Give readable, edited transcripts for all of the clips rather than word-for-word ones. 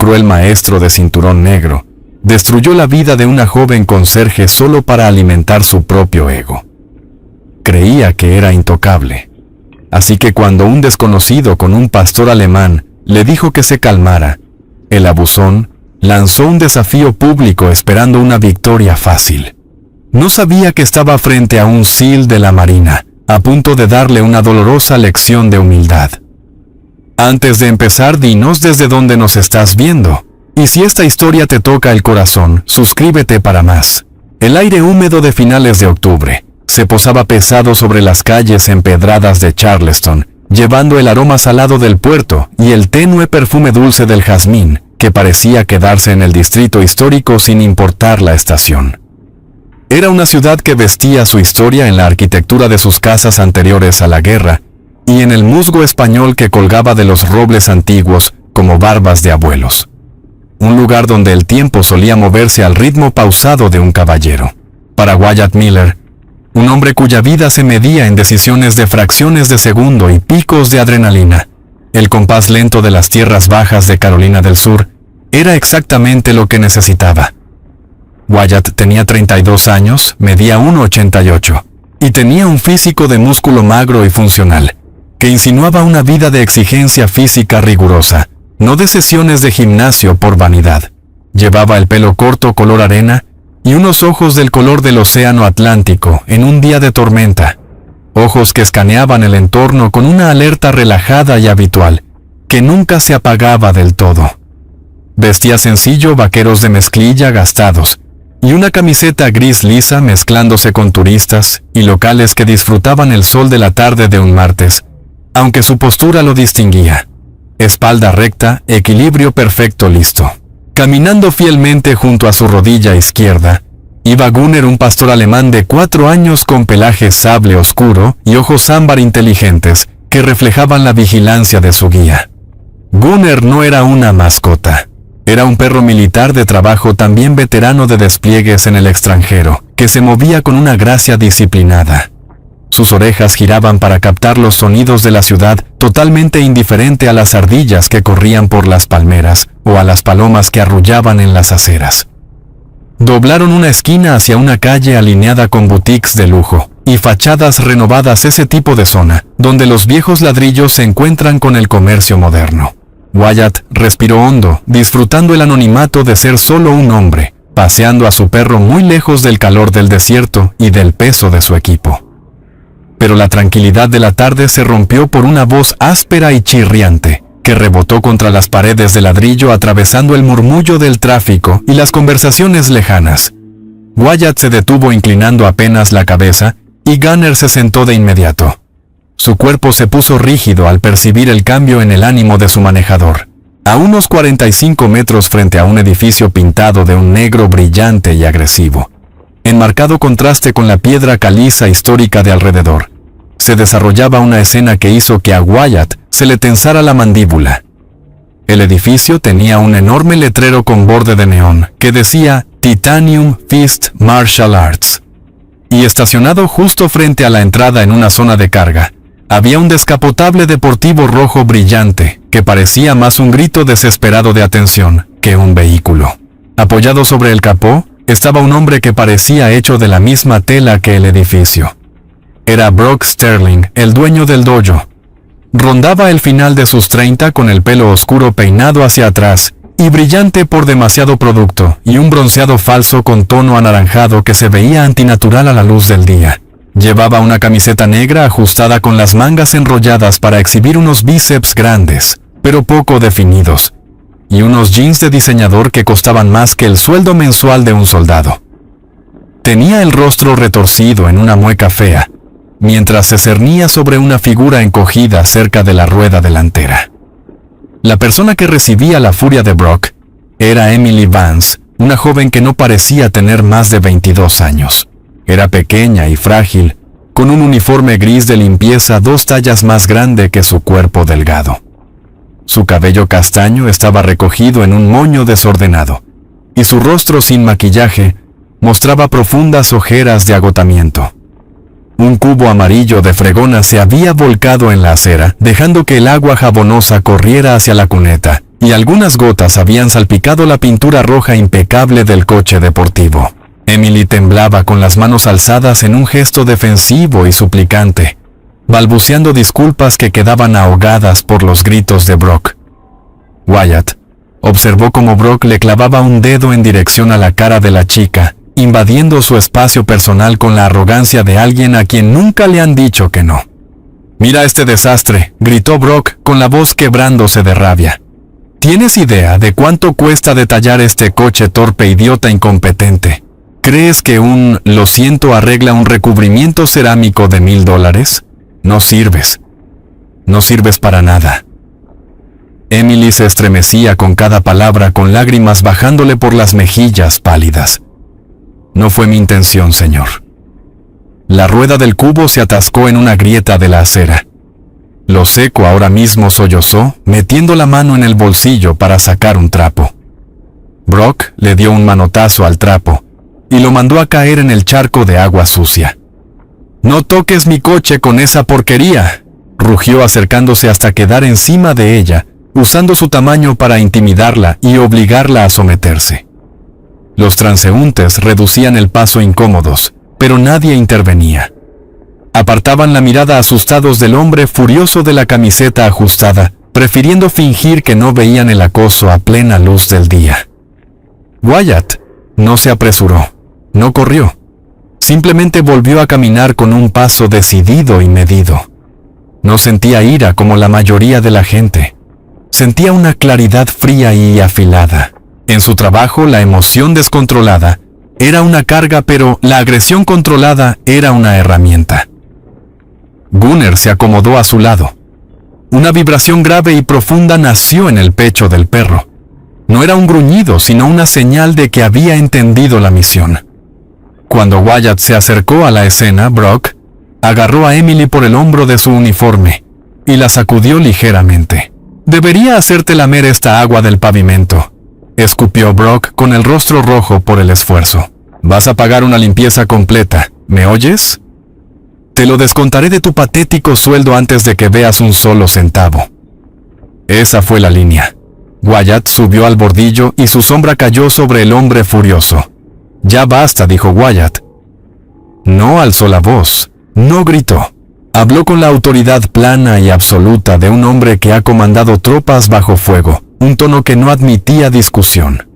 cruel maestro de cinturón negro, destruyó la vida de una joven conserje solo para alimentar su propio ego. Creía que era intocable. Así que cuando un desconocido con un pastor alemán le dijo que se calmara, el abusón lanzó un desafío público esperando una victoria fácil. No sabía que estaba frente a un SEAL de la Marina, a punto de darle una dolorosa lección de humildad. Antes de empezar, dinos desde dónde nos estás viendo. Y si esta historia te toca el corazón, suscríbete para más. El aire húmedo de finales de octubre se posaba pesado sobre las calles empedradas de Charleston, llevando el aroma salado del puerto y el tenue perfume dulce del jazmín, que parecía quedarse en el distrito histórico sin importar la estación. Era una ciudad que vestía su historia en la arquitectura de sus casas anteriores a la guerra y en el musgo español que colgaba de los robles antiguos como barbas de abuelos. Un lugar donde el tiempo solía moverse al ritmo pausado de un caballero. Para Wyatt Miller, un hombre cuya vida se medía en decisiones de fracciones de segundo y picos de adrenalina, el compás lento de las tierras bajas de Carolina del Sur era exactamente lo que necesitaba. Wyatt tenía 32 años, medía 1,88 y tenía un físico de músculo magro y funcional, que insinuaba una vida de exigencia física rigurosa, no de sesiones de gimnasio por vanidad. Llevaba el pelo corto color arena y unos ojos del color del océano Atlántico en un día de tormenta, ojos que escaneaban el entorno con una alerta relajada y habitual, que nunca se apagaba del todo. Vestía sencillo vaqueros de mezclilla gastados, y una camiseta gris lisa mezclándose con turistas y locales que disfrutaban el sol de la tarde de un martes, aunque su postura lo distinguía. Espalda recta, equilibrio perfecto listo. Caminando fielmente junto a su rodilla izquierda, iba Gunnar, un pastor alemán de 4 años con pelaje sable oscuro y ojos ámbar inteligentes que reflejaban la vigilancia de su guía. Gunnar no era una mascota. Era un perro militar de trabajo también veterano de despliegues en el extranjero, que se movía con una gracia disciplinada. Sus orejas giraban para captar los sonidos de la ciudad, totalmente indiferente a las ardillas que corrían por las palmeras o a las palomas que arrullaban en las aceras. Doblaron una esquina hacia una calle alineada con boutiques de lujo y fachadas renovadas, ese tipo de zona, donde los viejos ladrillos se encuentran con el comercio moderno. Wyatt respiró hondo, disfrutando el anonimato de ser solo un hombre, paseando a su perro muy lejos del calor del desierto y del peso de su equipo. Pero la tranquilidad de la tarde se rompió por una voz áspera y chirriante, que rebotó contra las paredes de ladrillo atravesando el murmullo del tráfico y las conversaciones lejanas. Wyatt se detuvo inclinando apenas la cabeza y Gunnar se sentó de inmediato. Su cuerpo se puso rígido al percibir el cambio en el ánimo de su manejador. A unos 45 metros frente a un edificio pintado de un negro brillante y agresivo, en marcado contraste con la piedra caliza histórica de alrededor, se desarrollaba una escena que hizo que a Wyatt se le tensara la mandíbula. El edificio tenía un enorme letrero con borde de neón que decía Titanium Fist Martial Arts. Y estacionado justo frente a la entrada en una zona de carga, había un descapotable deportivo rojo brillante que parecía más un grito desesperado de atención que un vehículo. Apoyado sobre el capó, estaba un hombre que parecía hecho de la misma tela que el edificio. Era Brock Sterling, el dueño del dojo. Rondaba el final de sus 30 con el pelo oscuro peinado hacia atrás y brillante por demasiado producto y un bronceado falso con tono anaranjado que se veía antinatural a la luz del día. Llevaba una camiseta negra ajustada con las mangas enrolladas para exhibir unos bíceps grandes, pero poco definidos, y unos jeans de diseñador que costaban más que el sueldo mensual de un soldado. Tenía el rostro retorcido en una mueca fea, mientras se cernía sobre una figura encogida cerca de la rueda delantera. La persona que recibía la furia de Brock era Emily Vance, una joven que no parecía tener más de 22 años. Era pequeña y frágil, con un uniforme gris de limpieza 2 tallas más grande que su cuerpo delgado. Su cabello castaño estaba recogido en un moño desordenado, y su rostro sin maquillaje mostraba profundas ojeras de agotamiento. Un cubo amarillo de fregona se había volcado en la acera, dejando que el agua jabonosa corriera hacia la cuneta y algunas gotas habían salpicado la pintura roja impecable del coche deportivo. Emily temblaba con las manos alzadas en un gesto defensivo y suplicante, balbuceando disculpas que quedaban ahogadas por los gritos de Brock. Wyatt observó cómo Brock le clavaba un dedo en dirección a la cara de la chica, invadiendo su espacio personal con la arrogancia de alguien a quien nunca le han dicho que no. «Mira este desastre», gritó Brock con la voz quebrándose de rabia. «¿Tienes idea de cuánto cuesta detallar este coche torpe, idiota, incompetente? ¿Crees que lo siento arregla un recubrimiento cerámico de $1000? No sirves. No sirves para nada». Emily se estremecía con cada palabra, con lágrimas bajándole por las mejillas pálidas. «No fue mi intención, señor». La rueda del cubo se atascó en una grieta de la acera. Lo seco ahora mismo sollozó, metiendo la mano en el bolsillo para sacar un trapo. Brock le dio un manotazo al trapo y lo mandó a caer en el charco de agua sucia. «No toques mi coche con esa porquería», rugió acercándose hasta quedar encima de ella, usando su tamaño para intimidarla y obligarla a someterse. Los transeúntes reducían el paso incómodos, pero nadie intervenía. Apartaban la mirada asustados del hombre furioso de la camiseta ajustada, prefiriendo fingir que no veían el acoso a plena luz del día. Wyatt no se apresuró, no corrió. Simplemente volvió a caminar con un paso decidido y medido. No sentía ira como la mayoría de la gente. Sentía una claridad fría y afilada. En su trabajo, la emoción descontrolada era una carga, pero la agresión controlada era una herramienta. Gunner se acomodó a su lado. Una vibración grave y profunda nació en el pecho del perro. No era un gruñido, sino una señal de que había entendido la misión. Cuando Wyatt se acercó a la escena, Brock agarró a Emily por el hombro de su uniforme y la sacudió ligeramente. «Debería hacerte lamer esta agua del pavimento», escupió Brock con el rostro rojo por el esfuerzo. «Vas a pagar una limpieza completa, ¿me oyes? Te lo descontaré de tu patético sueldo antes de que veas un solo centavo». Esa fue la línea. Wyatt subió al bordillo y su sombra cayó sobre el hombre furioso. «Ya basta», dijo Wyatt. No alzó la voz, no gritó. Habló con la autoridad plana y absoluta de un hombre que ha comandado tropas bajo fuego, un tono que no admitía discusión.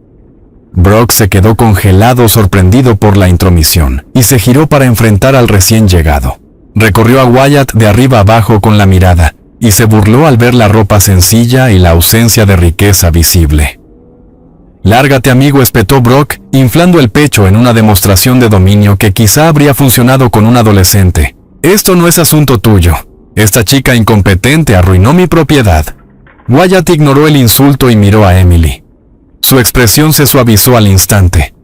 Brock se quedó congelado, sorprendido por la intromisión, y se giró para enfrentar al recién llegado. Recorrió a Wyatt de arriba abajo con la mirada, y se burló al ver la ropa sencilla y la ausencia de riqueza visible. «Lárgate, amigo», espetó Brock, inflando el pecho en una demostración de dominio que quizá habría funcionado con un adolescente. «Esto no es asunto tuyo. Esta chica incompetente arruinó mi propiedad». Wyatt ignoró el insulto y miró a Emily. Su expresión se suavizó al instante.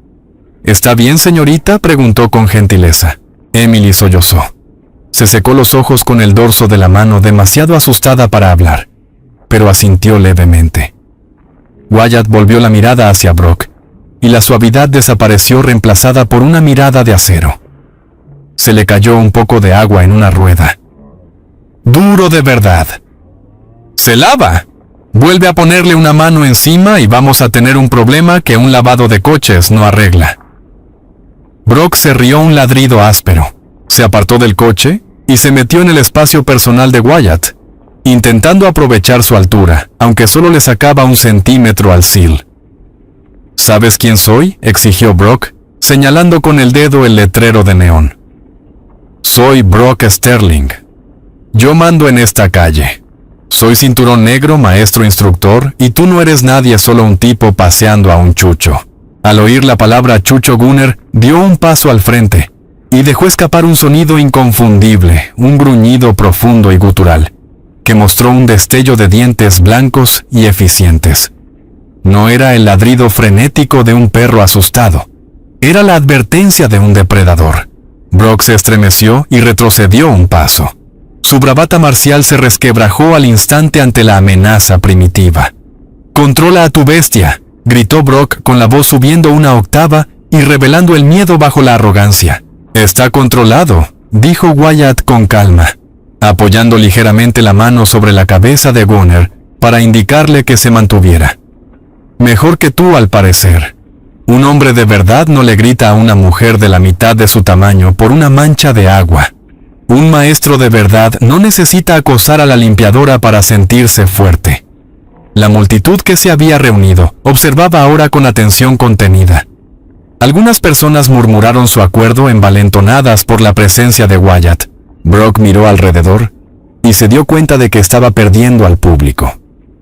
«¿Está bien, señorita?», preguntó con gentileza. Emily sollozó. Se secó los ojos con el dorso de la mano, demasiado asustada para hablar, pero asintió levemente. Wyatt volvió la mirada hacia Brock, y la suavidad desapareció reemplazada por una mirada de acero. Se le cayó un poco de agua en una rueda. «Duro de verdad». «Se lava. Vuelve a ponerle una mano encima y vamos a tener un problema que un lavado de coches no arregla». Brock se rió un ladrido áspero, se apartó del coche y se metió en el espacio personal de Wyatt, intentando aprovechar su altura, aunque solo le sacaba 1 centímetro al Seal. «¿Sabes quién soy?», exigió Brock, señalando con el dedo el letrero de neón. «Soy Brock Sterling. Yo mando en esta calle. Soy cinturón negro, maestro instructor, y tú no eres nadie, solo un tipo paseando a un chucho». Al oír la palabra chucho, Gunner dio un paso al frente y dejó escapar un sonido inconfundible, un gruñido profundo y gutural, que mostró un destello de dientes blancos y eficientes. No era el ladrido frenético de un perro asustado, era la advertencia de un depredador. Brock se estremeció y retrocedió un paso. Su bravata marcial se resquebrajó al instante ante la amenaza primitiva. «Controla a tu bestia», gritó Brock con la voz subiendo una octava y revelando el miedo bajo la arrogancia. «Está controlado», dijo Wyatt con calma, apoyando ligeramente la mano sobre la cabeza de Gunner para indicarle que se mantuviera. Mejor que tú, al parecer. Un hombre de verdad no le grita a una mujer de la mitad de su tamaño por una mancha de agua. Un maestro de verdad no necesita acosar a la limpiadora para sentirse fuerte. La multitud que se había reunido observaba ahora con atención contenida. Algunas personas murmuraron su acuerdo envalentonadas por la presencia de Wyatt. Brock miró alrededor y se dio cuenta de que estaba perdiendo al público.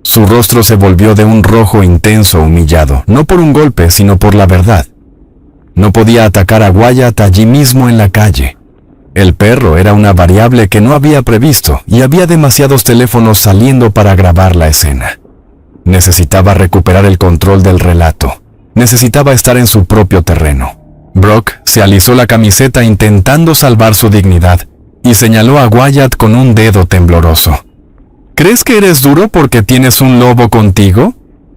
Su rostro se volvió de un rojo intenso humillado, no por un golpe, sino por la verdad. No podía atacar a Wyatt allí mismo en la calle. El perro era una variable que no había previsto y había demasiados teléfonos saliendo para grabar la escena. Necesitaba recuperar el control del relato. Necesitaba estar en su propio terreno. Brock se alisó la camiseta intentando salvar su dignidad y señaló a Wyatt con un dedo tembloroso. ¿Crees que eres duro porque tienes un lobo contigo?,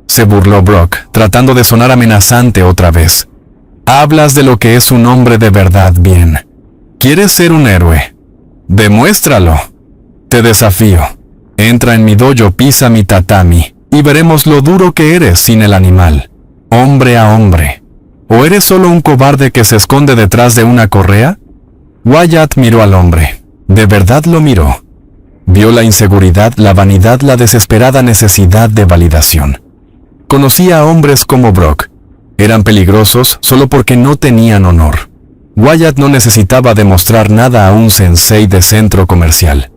se burló Brock, tratando de sonar amenazante otra vez. Hablas de lo que es un hombre de verdad bien. ¿Quieres ser un héroe? Demuéstralo. Te desafío. Entra en mi dojo, pisa mi tatami, y veremos lo duro que eres sin el animal. Hombre a hombre. ¿O eres solo un cobarde que se esconde detrás de una correa? Wyatt miró al hombre. De verdad lo miró. Vio la inseguridad, la vanidad, la desesperada necesidad de validación. Conocía a hombres como Brock. Eran peligrosos solo porque no tenían honor. Wyatt no necesitaba demostrar nada a un sensei de centro comercial.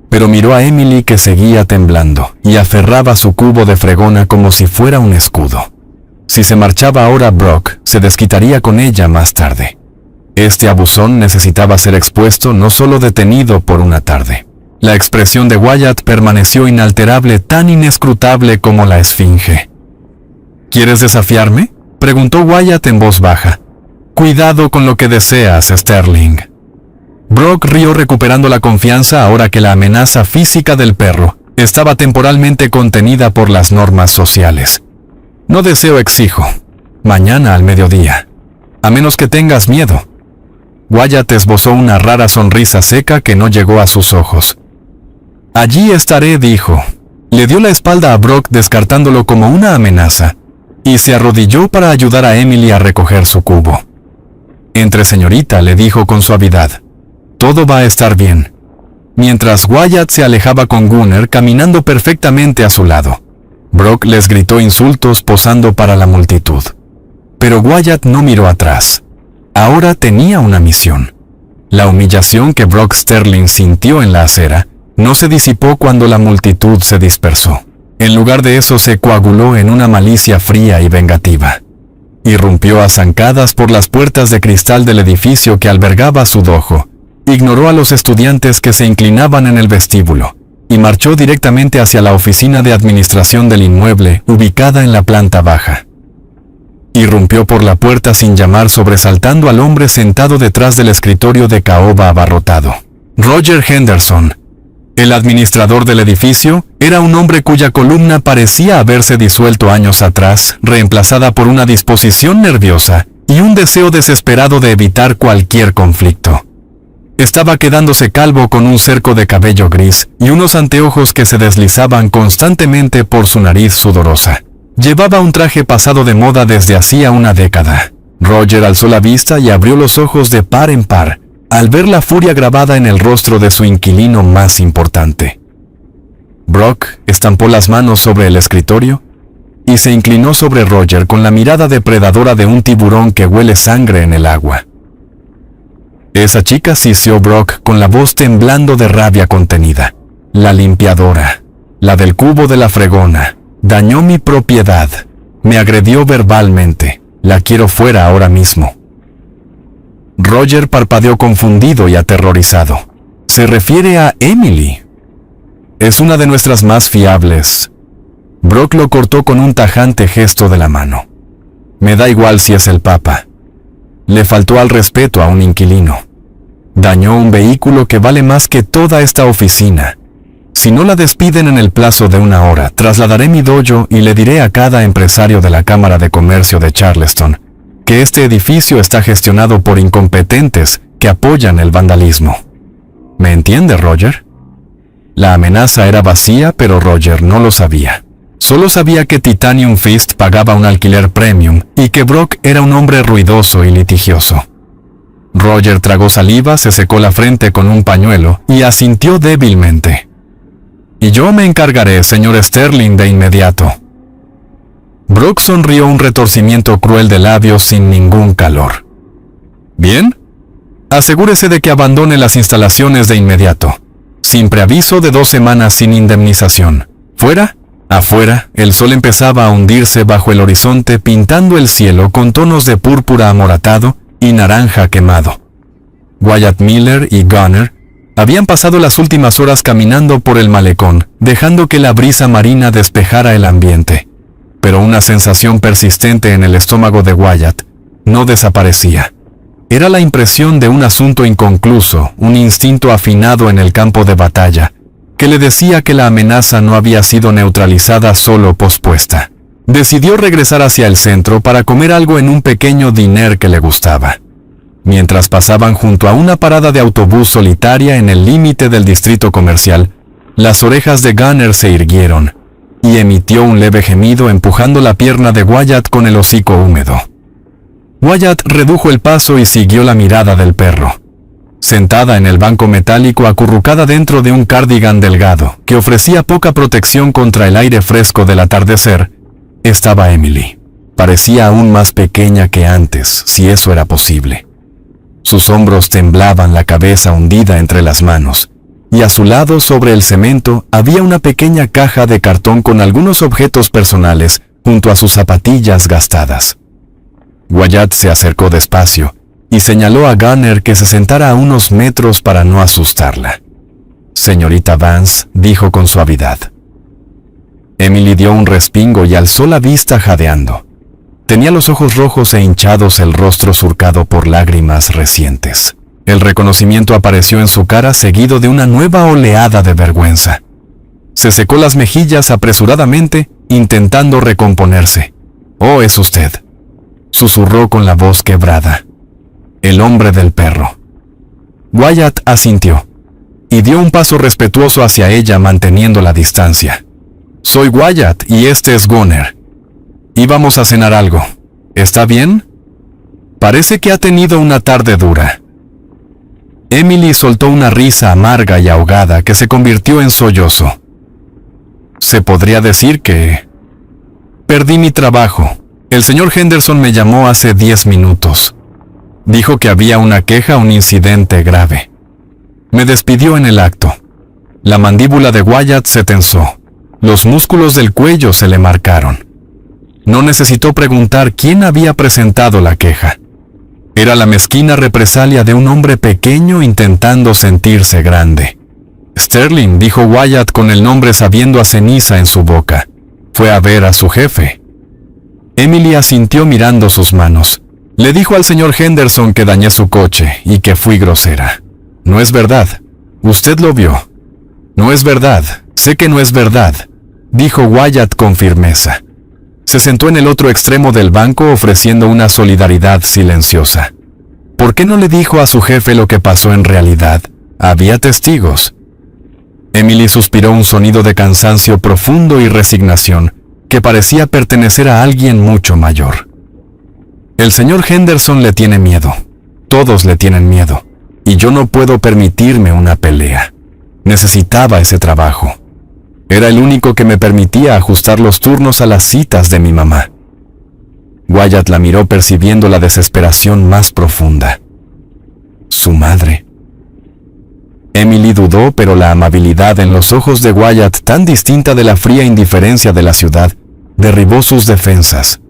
Pero miró a Emily, que seguía temblando y aferraba su cubo de fregona como si fuera un escudo. Si se marchaba ahora, Brock se desquitaría con ella más tarde. Este abusón necesitaba ser expuesto, no solo detenido por una tarde. La expresión de Wyatt permaneció inalterable, tan inescrutable como la esfinge. ¿Quieres desafiarme?, preguntó Wyatt en voz baja. Cuidado con lo que deseas, Sterling. Brock rió, recuperando la confianza ahora que la amenaza física del perro estaba temporalmente contenida por las normas sociales. No deseo, exijo. Mañana al mediodía. A menos que tengas miedo. Wyatt esbozó una rara sonrisa seca que no llegó a sus ojos. Allí estaré, dijo. Le dio la espalda a Brock, descartándolo como una amenaza, y se arrodilló para ayudar a Emily a recoger su cubo. Entre, señorita, le dijo con suavidad. Todo va a estar bien. Mientras Wyatt se alejaba con Gunnar caminando perfectamente a su lado. Brock les gritó insultos posando para la multitud. Pero Wyatt no miró atrás. Ahora tenía una misión. La humillación que Brock Sterling sintió en la acera no se disipó cuando la multitud se dispersó. En lugar de eso, se coaguló en una malicia fría y vengativa. Irrumpió a zancadas por las puertas de cristal del edificio que albergaba su dojo. Ignoró a los estudiantes que se inclinaban en el vestíbulo y marchó directamente hacia la oficina de administración del inmueble, ubicada en la planta baja. Irrumpió por la puerta sin llamar, sobresaltando al hombre sentado detrás del escritorio de caoba abarrotado. Roger Henderson. El administrador del edificio era un hombre cuya columna parecía haberse disuelto años atrás, reemplazada por una disposición nerviosa y un deseo desesperado de evitar cualquier conflicto. Estaba quedándose calvo, con un cerco de cabello gris y unos anteojos que se deslizaban constantemente por su nariz sudorosa. Llevaba un traje pasado de moda desde hacía una década. Roger alzó la vista y abrió los ojos de par en par al ver la furia grabada en el rostro de su inquilino más importante. Brock estampó las manos sobre el escritorio y se inclinó sobre Roger con la mirada depredadora de un tiburón que huele sangre en el agua. Esa chica, siseó Brock con la voz temblando de rabia contenida. La limpiadora, la del cubo de la fregona, dañó mi propiedad, me agredió verbalmente, la quiero fuera ahora mismo. Roger parpadeó confundido y aterrorizado. Se refiere a Emily. Es una de nuestras más fiables. Brock lo cortó con un tajante gesto de la mano. Me da igual si es el Papa. Le faltó al respeto a un inquilino. Dañó un vehículo que vale más que toda esta oficina. Si no la despiden en el plazo de una hora, trasladaré mi dojo y le diré a cada empresario de la Cámara de Comercio de Charleston que este edificio está gestionado por incompetentes que apoyan el vandalismo. ¿Me entiende, Roger? La amenaza era vacía, pero Roger no lo sabía. Solo sabía que Titanium Fist pagaba un alquiler premium y que Brock era un hombre ruidoso y litigioso. Roger tragó saliva, se secó la frente con un pañuelo y asintió débilmente. «Y yo me encargaré, señor Sterling, de inmediato». Brock sonrió un retorcimiento cruel de labios sin ningún calor. «Bien. Asegúrese de que abandone las instalaciones de inmediato. Sin preaviso de 2 semanas sin indemnización. ¿Fuera?» Afuera, el sol empezaba a hundirse bajo el horizonte pintando el cielo con tonos de púrpura amoratado y naranja quemado. Wyatt Miller y Gunner habían pasado las últimas horas caminando por el malecón, dejando que la brisa marina despejara el ambiente. Pero una sensación persistente en el estómago de Wyatt no desaparecía. Era la impresión de un asunto inconcluso, un instinto afinado en el campo de batalla, que le decía que la amenaza no había sido neutralizada, solo pospuesta. Decidió regresar hacia el centro para comer algo en un pequeño diner que le gustaba. Mientras pasaban junto a una parada de autobús solitaria en el límite del distrito comercial, las orejas de Gunner se irguieron, y emitió un leve gemido empujando la pierna de Wyatt con el hocico húmedo. Wyatt redujo el paso y siguió la mirada del perro. Sentada en el banco metálico acurrucada dentro de un cardigan delgado, que ofrecía poca protección contra el aire fresco del atardecer, estaba Emily. Parecía aún más pequeña que antes, si eso era posible. Sus hombros temblaban, la cabeza hundida entre las manos, y a su lado, sobre el cemento, había una pequeña caja de cartón con algunos objetos personales, junto a sus zapatillas gastadas. Wyatt se acercó despacio, y señaló a Gunner que se sentara a unos metros para no asustarla. «Señorita Vance», dijo con suavidad. Emily dio un respingo y alzó la vista jadeando. Tenía los ojos rojos e hinchados, el rostro surcado por lágrimas recientes. El reconocimiento apareció en su cara, seguido de una nueva oleada de vergüenza. Se secó las mejillas apresuradamente, intentando recomponerse. «Oh, es usted», susurró con la voz quebrada. «El hombre del perro». Wyatt asintió, y dio un paso respetuoso hacia ella, manteniendo la distancia. «Soy Wyatt y este es Gunner. Íbamos a cenar algo. ¿Está bien? Parece que ha tenido una tarde dura». Emily soltó una risa amarga y ahogada que se convirtió en sollozo. «Se podría decir que perdí mi trabajo. El señor Henderson me llamó hace 10 minutos. Dijo que había una queja, un incidente grave. Me despidió en el acto». La mandíbula de Wyatt se tensó. Los músculos del cuello se le marcaron. No necesitó preguntar quién había presentado la queja. Era la mezquina represalia de un hombre pequeño intentando sentirse grande. «Sterling», dijo Wyatt con el nombre sabiendo a ceniza en su boca. «Fue a ver a su jefe». Emily asintió mirando sus manos. «Le dijo al señor Henderson que dañé su coche y que fui grosera». «No es verdad. Usted lo vio». «No es verdad. Sé que no es verdad», dijo Wyatt con firmeza. Se sentó en el otro extremo del banco ofreciendo una solidaridad silenciosa. ¿Por qué no le dijo a su jefe lo que pasó en realidad? Había testigos. Emily suspiró un sonido de cansancio profundo y resignación que parecía pertenecer a alguien mucho mayor. «El señor Henderson le tiene miedo. Todos le tienen miedo. Y yo no puedo permitirme una pelea. Necesitaba ese trabajo. Era el único que me permitía ajustar los turnos a las citas de mi mamá». Wyatt la miró percibiendo la desesperación más profunda. Su madre. Emily dudó, pero la amabilidad en los ojos de Wyatt, tan distinta de la fría indiferencia de la ciudad, derribó sus defensas.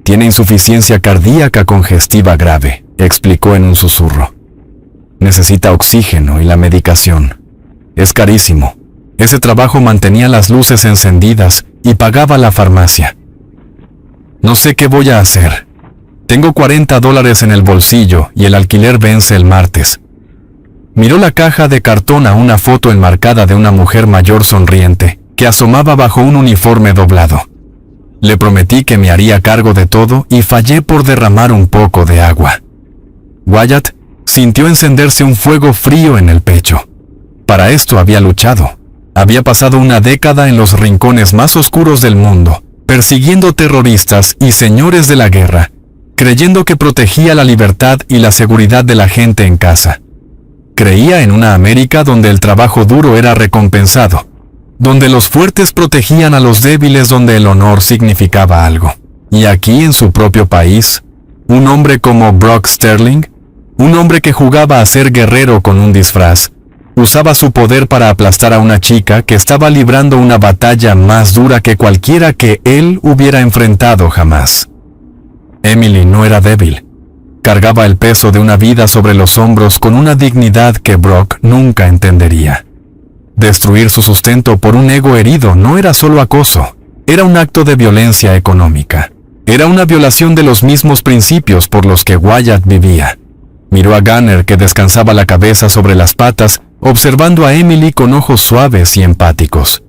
«Tiene insuficiencia cardíaca congestiva grave», explicó en un susurro. «Necesita oxígeno y la medicación. Es carísimo. Ese trabajo mantenía las luces encendidas y pagaba la farmacia. No sé qué voy a hacer. Tengo $40 en el bolsillo y el alquiler vence el martes». Miró la caja de cartón a una foto enmarcada de una mujer mayor sonriente que asomaba bajo un uniforme doblado. Le prometí que me haría cargo de todo y fallé por derramar un poco de agua. Wyatt sintió encenderse un fuego frío en el pecho. Para esto había luchado. Había pasado una década en los rincones más oscuros del mundo, persiguiendo terroristas y señores de la guerra, creyendo que protegía la libertad y la seguridad de la gente en casa. Creía en una América donde el trabajo duro era recompensado, donde los fuertes protegían a los débiles, donde el honor significaba algo. Y aquí, en su propio país, un hombre como Brock Sterling, un hombre que jugaba a ser guerrero con un disfraz, usaba su poder para aplastar a una chica que estaba librando una batalla más dura que cualquiera que él hubiera enfrentado jamás. Emily no era débil. Cargaba el peso de una vida sobre los hombros con una dignidad que Brock nunca entendería. Destruir su sustento por un ego herido no era solo acoso, era un acto de violencia económica. Era una violación de los mismos principios por los que Wyatt vivía. Miró a Gunner, que descansaba la cabeza sobre las patas, observando a Emily con ojos suaves y empáticos.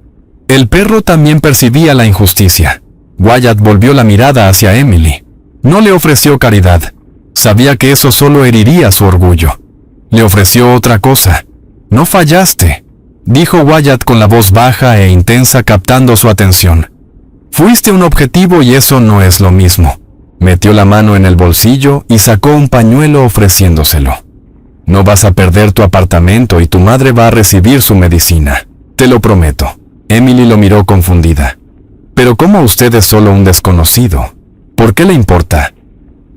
El perro también percibía la injusticia. Wyatt volvió la mirada hacia Emily. No le ofreció caridad. Sabía que eso solo heriría su orgullo. Le ofreció otra cosa. «No fallaste», dijo Wyatt con la voz baja e intensa, captando su atención. «Fuiste un objetivo y eso no es lo mismo». Metió la mano en el bolsillo y sacó un pañuelo ofreciéndoselo. «No vas a perder tu apartamento y tu madre va a recibir su medicina. Te lo prometo». Emily lo miró confundida. «Pero ¿cómo usted es solo un desconocido? ¿Por qué le importa?»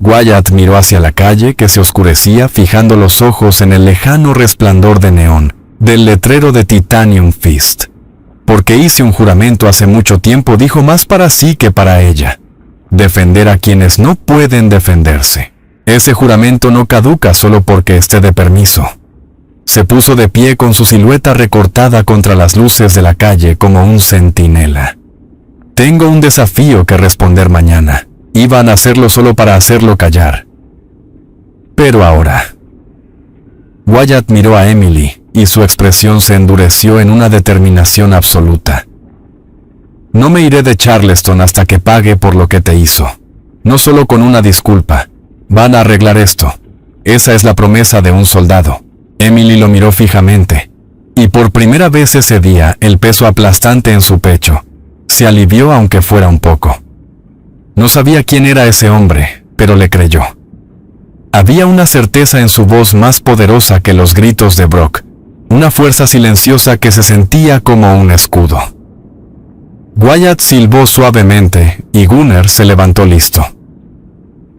Wyatt miró hacia la calle que se oscurecía, fijando los ojos en el lejano resplandor de neón del letrero de Titanium Fist. «Porque hice un juramento hace mucho tiempo», dijo, más para sí que para ella. «Defender a quienes no pueden defenderse. Ese juramento no caduca solo porque esté de permiso». Se puso de pie con su silueta recortada contra las luces de la calle como un centinela. «Tengo un desafío que responder mañana. Iban a hacerlo solo para hacerlo callar. Pero ahora». Wyatt miró a Emily y su expresión se endureció en una determinación absoluta. «No me iré de Charleston hasta que pague por lo que te hizo. No solo con una disculpa. Van a arreglar esto. Esa es la promesa de un soldado». Emily lo miró fijamente, y por primera vez ese día el peso aplastante en su pecho se alivió, aunque fuera un poco. No sabía quién era ese hombre, pero le creyó. Había una certeza en su voz más poderosa que los gritos de Brock, una fuerza silenciosa que se sentía como un escudo. Wyatt silbó suavemente y Gunner se levantó listo.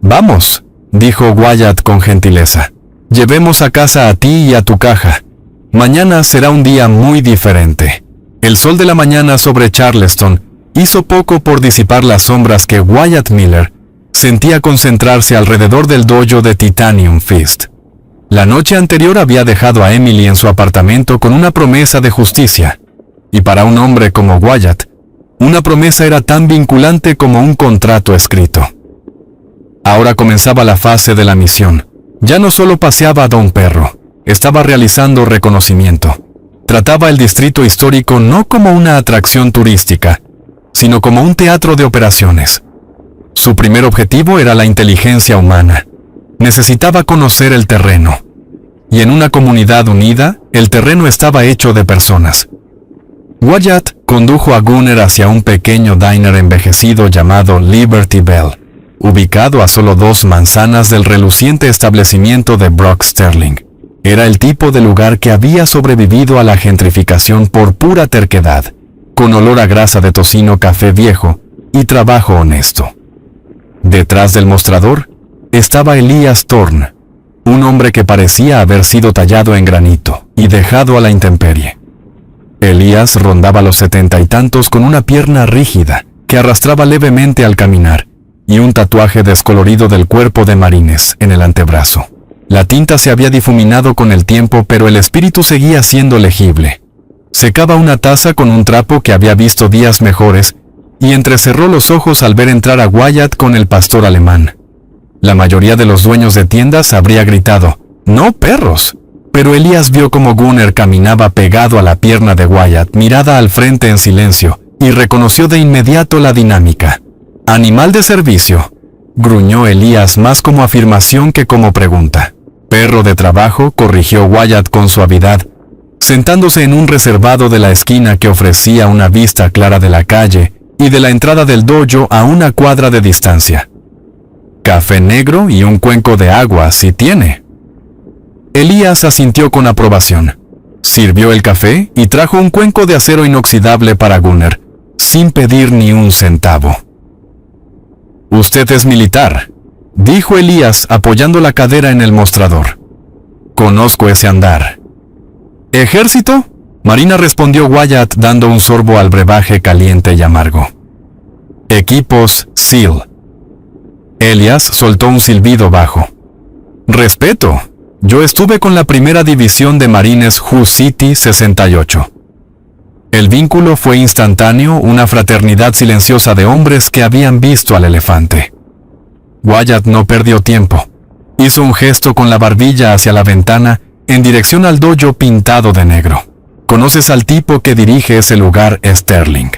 «Vamos», dijo Wyatt con gentileza. «Llevemos a casa a ti y a tu caja. Mañana será un día muy diferente». El sol de la mañana sobre Charleston hizo poco por disipar las sombras que Wyatt Miller sentía concentrarse alrededor del dojo de Titanium Fist. La noche anterior había dejado a Emily en su apartamento con una promesa de justicia, y para un hombre como Wyatt, una promesa era tan vinculante como un contrato escrito. Ahora comenzaba la fase de la misión. Ya no solo paseaba a Don Perro, estaba realizando reconocimiento. Trataba el distrito histórico no como una atracción turística, sino como un teatro de operaciones. Su primer objetivo era la inteligencia humana. Necesitaba conocer el terreno. Y en una comunidad unida, el terreno estaba hecho de personas. Wyatt condujo a Gunner hacia un pequeño diner envejecido llamado Liberty Bell, ubicado a solo 2 manzanas del reluciente establecimiento de Brock Sterling. Era el tipo de lugar que había sobrevivido a la gentrificación por pura terquedad, con olor a grasa de tocino, café viejo y trabajo honesto. Detrás del mostrador estaba Elias Thorne, un hombre que parecía haber sido tallado en granito y dejado a la intemperie. Elias rondaba los 70 y tantos con una pierna rígida que arrastraba levemente al caminar y un tatuaje descolorido del cuerpo de marines en el antebrazo. La tinta se había difuminado con el tiempo, pero el espíritu seguía siendo legible. Secaba una taza con un trapo que había visto días mejores y entrecerró los ojos al ver entrar a Wyatt con el pastor alemán. La mayoría de los dueños de tiendas habría gritado, «¡No, perros!», pero Elias vio cómo Gunner caminaba pegado a la pierna de Wyatt, mirada al frente en silencio, y reconoció de inmediato la dinámica. «Animal de servicio», gruñó Elias más como afirmación que como pregunta. «Perro de trabajo», corrigió Wyatt con suavidad. sentándose en un reservado de la esquina que ofrecía una vista clara de la calle y de la entrada del dojo a una cuadra de distancia. Café negro y un cuenco de agua, si tiene. Elías asintió con aprobación. Sirvió el café y trajo un cuenco de acero inoxidable para Gunnar, sin pedir ni un centavo. «Usted es militar», dijo Elías apoyando la cadera en el mostrador. «Conozco ese andar». «¿Ejército?», Marina respondió Wyatt dando un sorbo al brebaje caliente y amargo. «Equipos SEAL». Elías soltó un silbido bajo. «Respeto. Yo estuve con la primera división de Marines Sioux City 68. El vínculo fue instantáneo, una fraternidad silenciosa de hombres que habían visto al elefante. Wyatt no perdió tiempo. Hizo un gesto con la barbilla hacia la ventana en dirección al dojo pintado de negro. «¿Conoces al tipo que dirige ese lugar, Sterling?»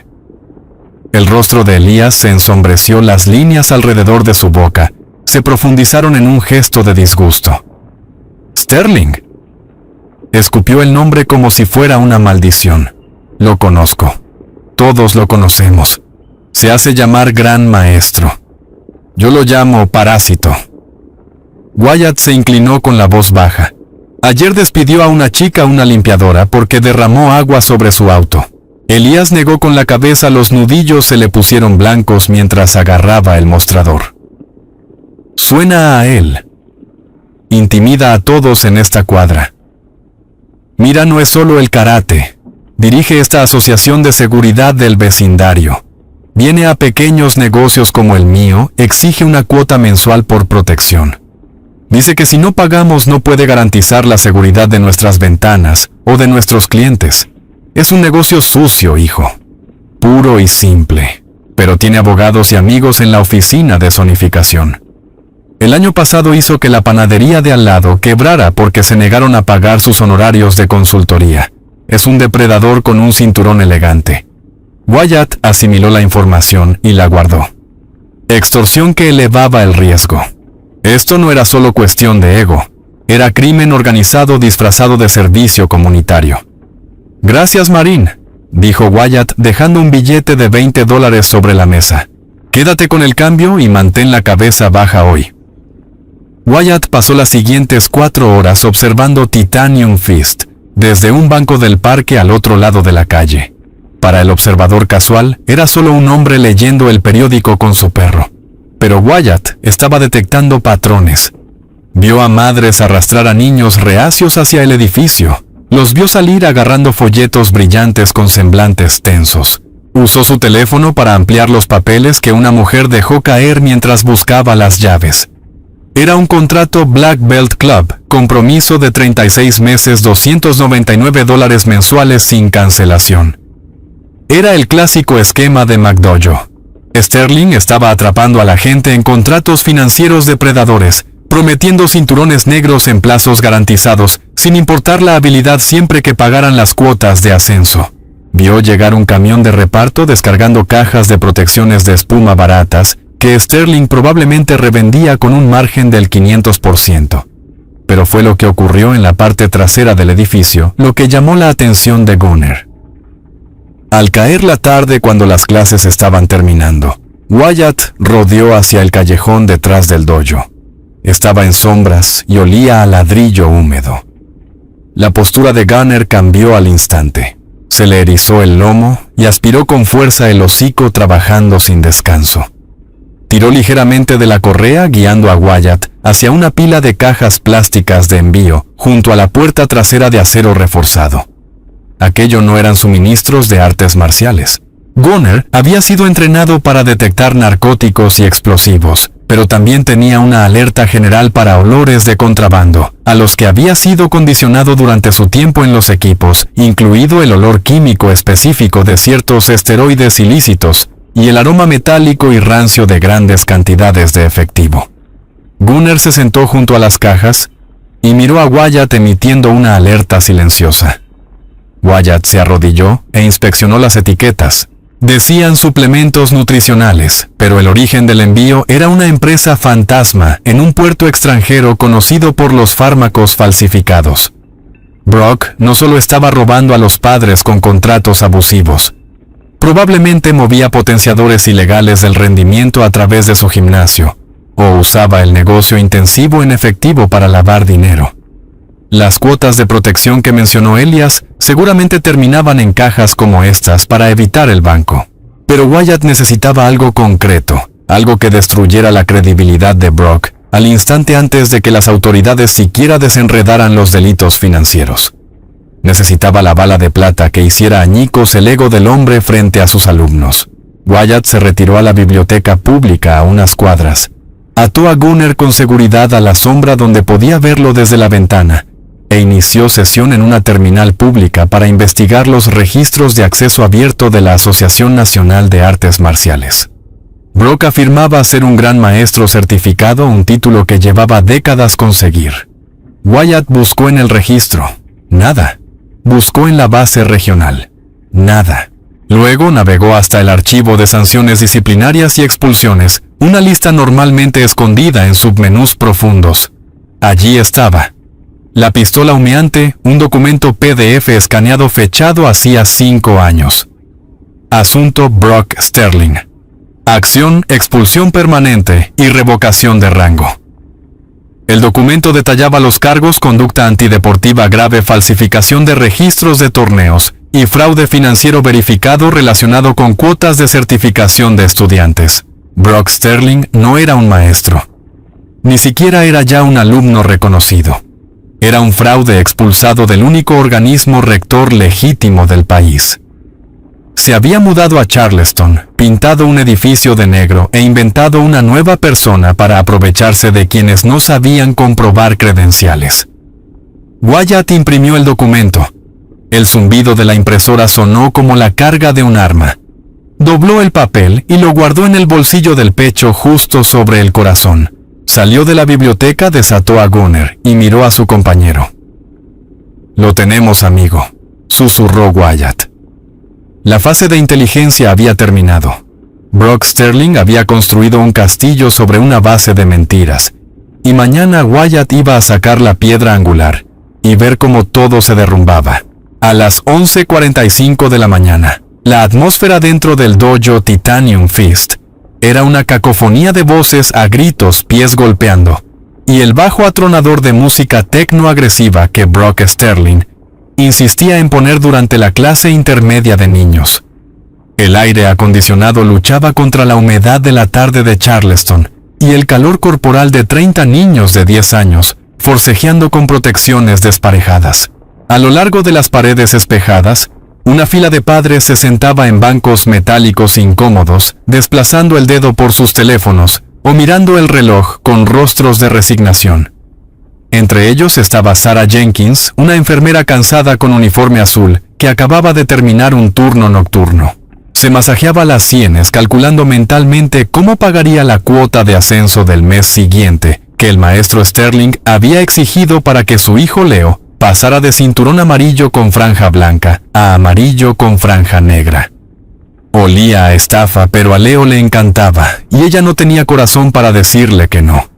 El rostro de Elías se ensombreció, las líneas alrededor de su boca se profundizaron en un gesto de disgusto. «¿Sterling?» Escupió el nombre como si fuera una maldición. «Lo conozco. Todos lo conocemos. Se hace llamar Gran Maestro. Yo lo llamo Parásito». Wyatt se inclinó con la voz baja. «Ayer despidió a una chica, una limpiadora, porque derramó agua sobre su auto». Elías negó con la cabeza, los nudillos se le pusieron blancos mientras agarraba el mostrador. «Suena a él. Intimida a todos en esta cuadra. Mira, no es solo el karate. Dirige esta asociación de seguridad del vecindario. Viene a pequeños negocios como el mío, exige una cuota mensual por protección. Dice que si no pagamos no puede garantizar la seguridad de nuestras ventanas o de nuestros clientes. Es un negocio sucio, hijo. Puro y simple. Pero tiene abogados y amigos en la oficina de zonificación. El año pasado hizo que la panadería de al lado quebrara porque se negaron a pagar sus honorarios de consultoría. Es un depredador con un cinturón elegante». Wyatt asimiló la información y la guardó. Extorsión que elevaba el riesgo. Esto no era solo cuestión de ego. Era crimen organizado disfrazado de servicio comunitario. «Gracias, Marín», dijo Wyatt dejando un billete de $20 sobre la mesa. «Quédate con el cambio y mantén la cabeza baja hoy». Wyatt pasó las siguientes 4 horas observando Titanium Fist, desde un banco del parque al otro lado de la calle. Para el observador casual, era solo un hombre leyendo el periódico con su perro. Pero Wyatt estaba detectando patrones. Vio a madres arrastrar a niños reacios hacia el edificio. Los vio salir agarrando folletos brillantes con semblantes tensos. Usó su teléfono para ampliar los papeles que una mujer dejó caer mientras buscaba las llaves. Era un contrato Black Belt Club, compromiso de 36 meses, $299 mensuales sin cancelación. Era el clásico esquema de McDojo. Sterling estaba atrapando a la gente en contratos financieros depredadores, prometiendo cinturones negros en plazos garantizados, sin importar la habilidad siempre que pagaran las cuotas de ascenso. Vio llegar un camión de reparto descargando cajas de protecciones de espuma baratas, que Sterling probablemente revendía con un margen del 500%. Pero fue lo que ocurrió en la parte trasera del edificio lo que llamó la atención de Gunnar. Al caer la tarde, cuando las clases estaban terminando, Wyatt rodeó hacia el callejón detrás del dojo. Estaba en sombras y olía a ladrillo húmedo. La postura de Gunnar cambió al instante. Se le erizó el lomo y aspiró con fuerza el hocico, trabajando sin descanso. Tiró ligeramente de la correa, guiando a Wyatt hacia una pila de cajas plásticas de envío junto a la puerta trasera de acero reforzado. Aquello no eran suministros de artes marciales. Gunnar había sido entrenado para detectar narcóticos y explosivos, pero también tenía una alerta general para olores de contrabando, a los que había sido condicionado durante su tiempo en los equipos, incluido el olor químico específico de ciertos esteroides ilícitos, y el aroma metálico y rancio de grandes cantidades de efectivo. Gunnar se sentó junto a las cajas y miró a Wyatt emitiendo una alerta silenciosa. Wyatt se arrodilló e inspeccionó las etiquetas. Decían suplementos nutricionales, pero el origen del envío era una empresa fantasma en un puerto extranjero conocido por los fármacos falsificados. Brock no solo estaba robando a los padres con contratos abusivos, probablemente movía potenciadores ilegales del rendimiento a través de su gimnasio, o usaba el negocio intensivo en efectivo para lavar dinero. Las cuotas de protección que mencionó Elias seguramente terminaban en cajas como estas para evitar el banco. Pero Wyatt necesitaba algo concreto, algo que destruyera la credibilidad de Brock al instante antes de que las autoridades siquiera desenredaran los delitos financieros. Necesitaba la bala de plata que hiciera añicos el ego del hombre frente a sus alumnos. Wyatt se retiró a la biblioteca pública a unas cuadras. Ató a Gunner con seguridad a la sombra donde podía verlo desde la ventana, e inició sesión en una terminal pública para investigar los registros de acceso abierto de la Asociación Nacional de Artes Marciales. Brock afirmaba ser un gran maestro certificado, un título que llevaba décadas conseguir. Wyatt buscó en el registro. Nada. Buscó en la base regional. Nada. Luego navegó hasta el archivo de sanciones disciplinarias y expulsiones, una lista normalmente escondida en submenús profundos. Allí estaba. La pistola humeante, un documento PDF escaneado fechado hacía 5 años. Asunto Brock Sterling. Acción, expulsión permanente y revocación de rango. El documento detallaba los cargos: conducta antideportiva grave, falsificación de registros de torneos y fraude financiero verificado relacionado con cuotas de certificación de estudiantes. Brock Sterling no era un maestro. Ni siquiera era ya un alumno reconocido. Era un fraude expulsado del único organismo rector legítimo del país. Se había mudado a Charleston, pintado un edificio de negro e inventado una nueva persona para aprovecharse de quienes no sabían comprobar credenciales. Wyatt imprimió el documento. El zumbido de la impresora sonó como la carga de un arma. Dobló el papel y lo guardó en el bolsillo del pecho justo sobre el corazón. Salió de la biblioteca, desató a Gunner y miró a su compañero. «Lo tenemos, amigo», susurró Wyatt. La fase de inteligencia había terminado. Brock Sterling había construido un castillo sobre una base de mentiras, y mañana Wyatt iba a sacar la piedra angular y ver cómo todo se derrumbaba. A las 11:45 de la mañana, la atmósfera dentro del dojo Titanium Fist era una cacofonía de voces a gritos, pies golpeando, y el bajo atronador de música tecno-agresiva que Brock Sterling insistía en poner durante la clase intermedia de niños. El aire acondicionado luchaba contra la humedad de la tarde de Charleston y el calor corporal de 30 niños de 10 años, forcejeando con protecciones desparejadas. A lo largo de las paredes espejadas, una fila de padres se sentaba en bancos metálicos incómodos, desplazando el dedo por sus teléfonos o mirando el reloj con rostros de resignación. Entre ellos estaba Sarah Jenkins, una enfermera cansada con uniforme azul, que acababa de terminar un turno nocturno. Se masajeaba las sienes calculando mentalmente cómo pagaría la cuota de ascenso del mes siguiente, que el maestro Sterling había exigido para que su hijo Leo pasara de cinturón amarillo con franja blanca a amarillo con franja negra. Olía a estafa, pero a Leo le encantaba, y ella no tenía corazón para decirle que no.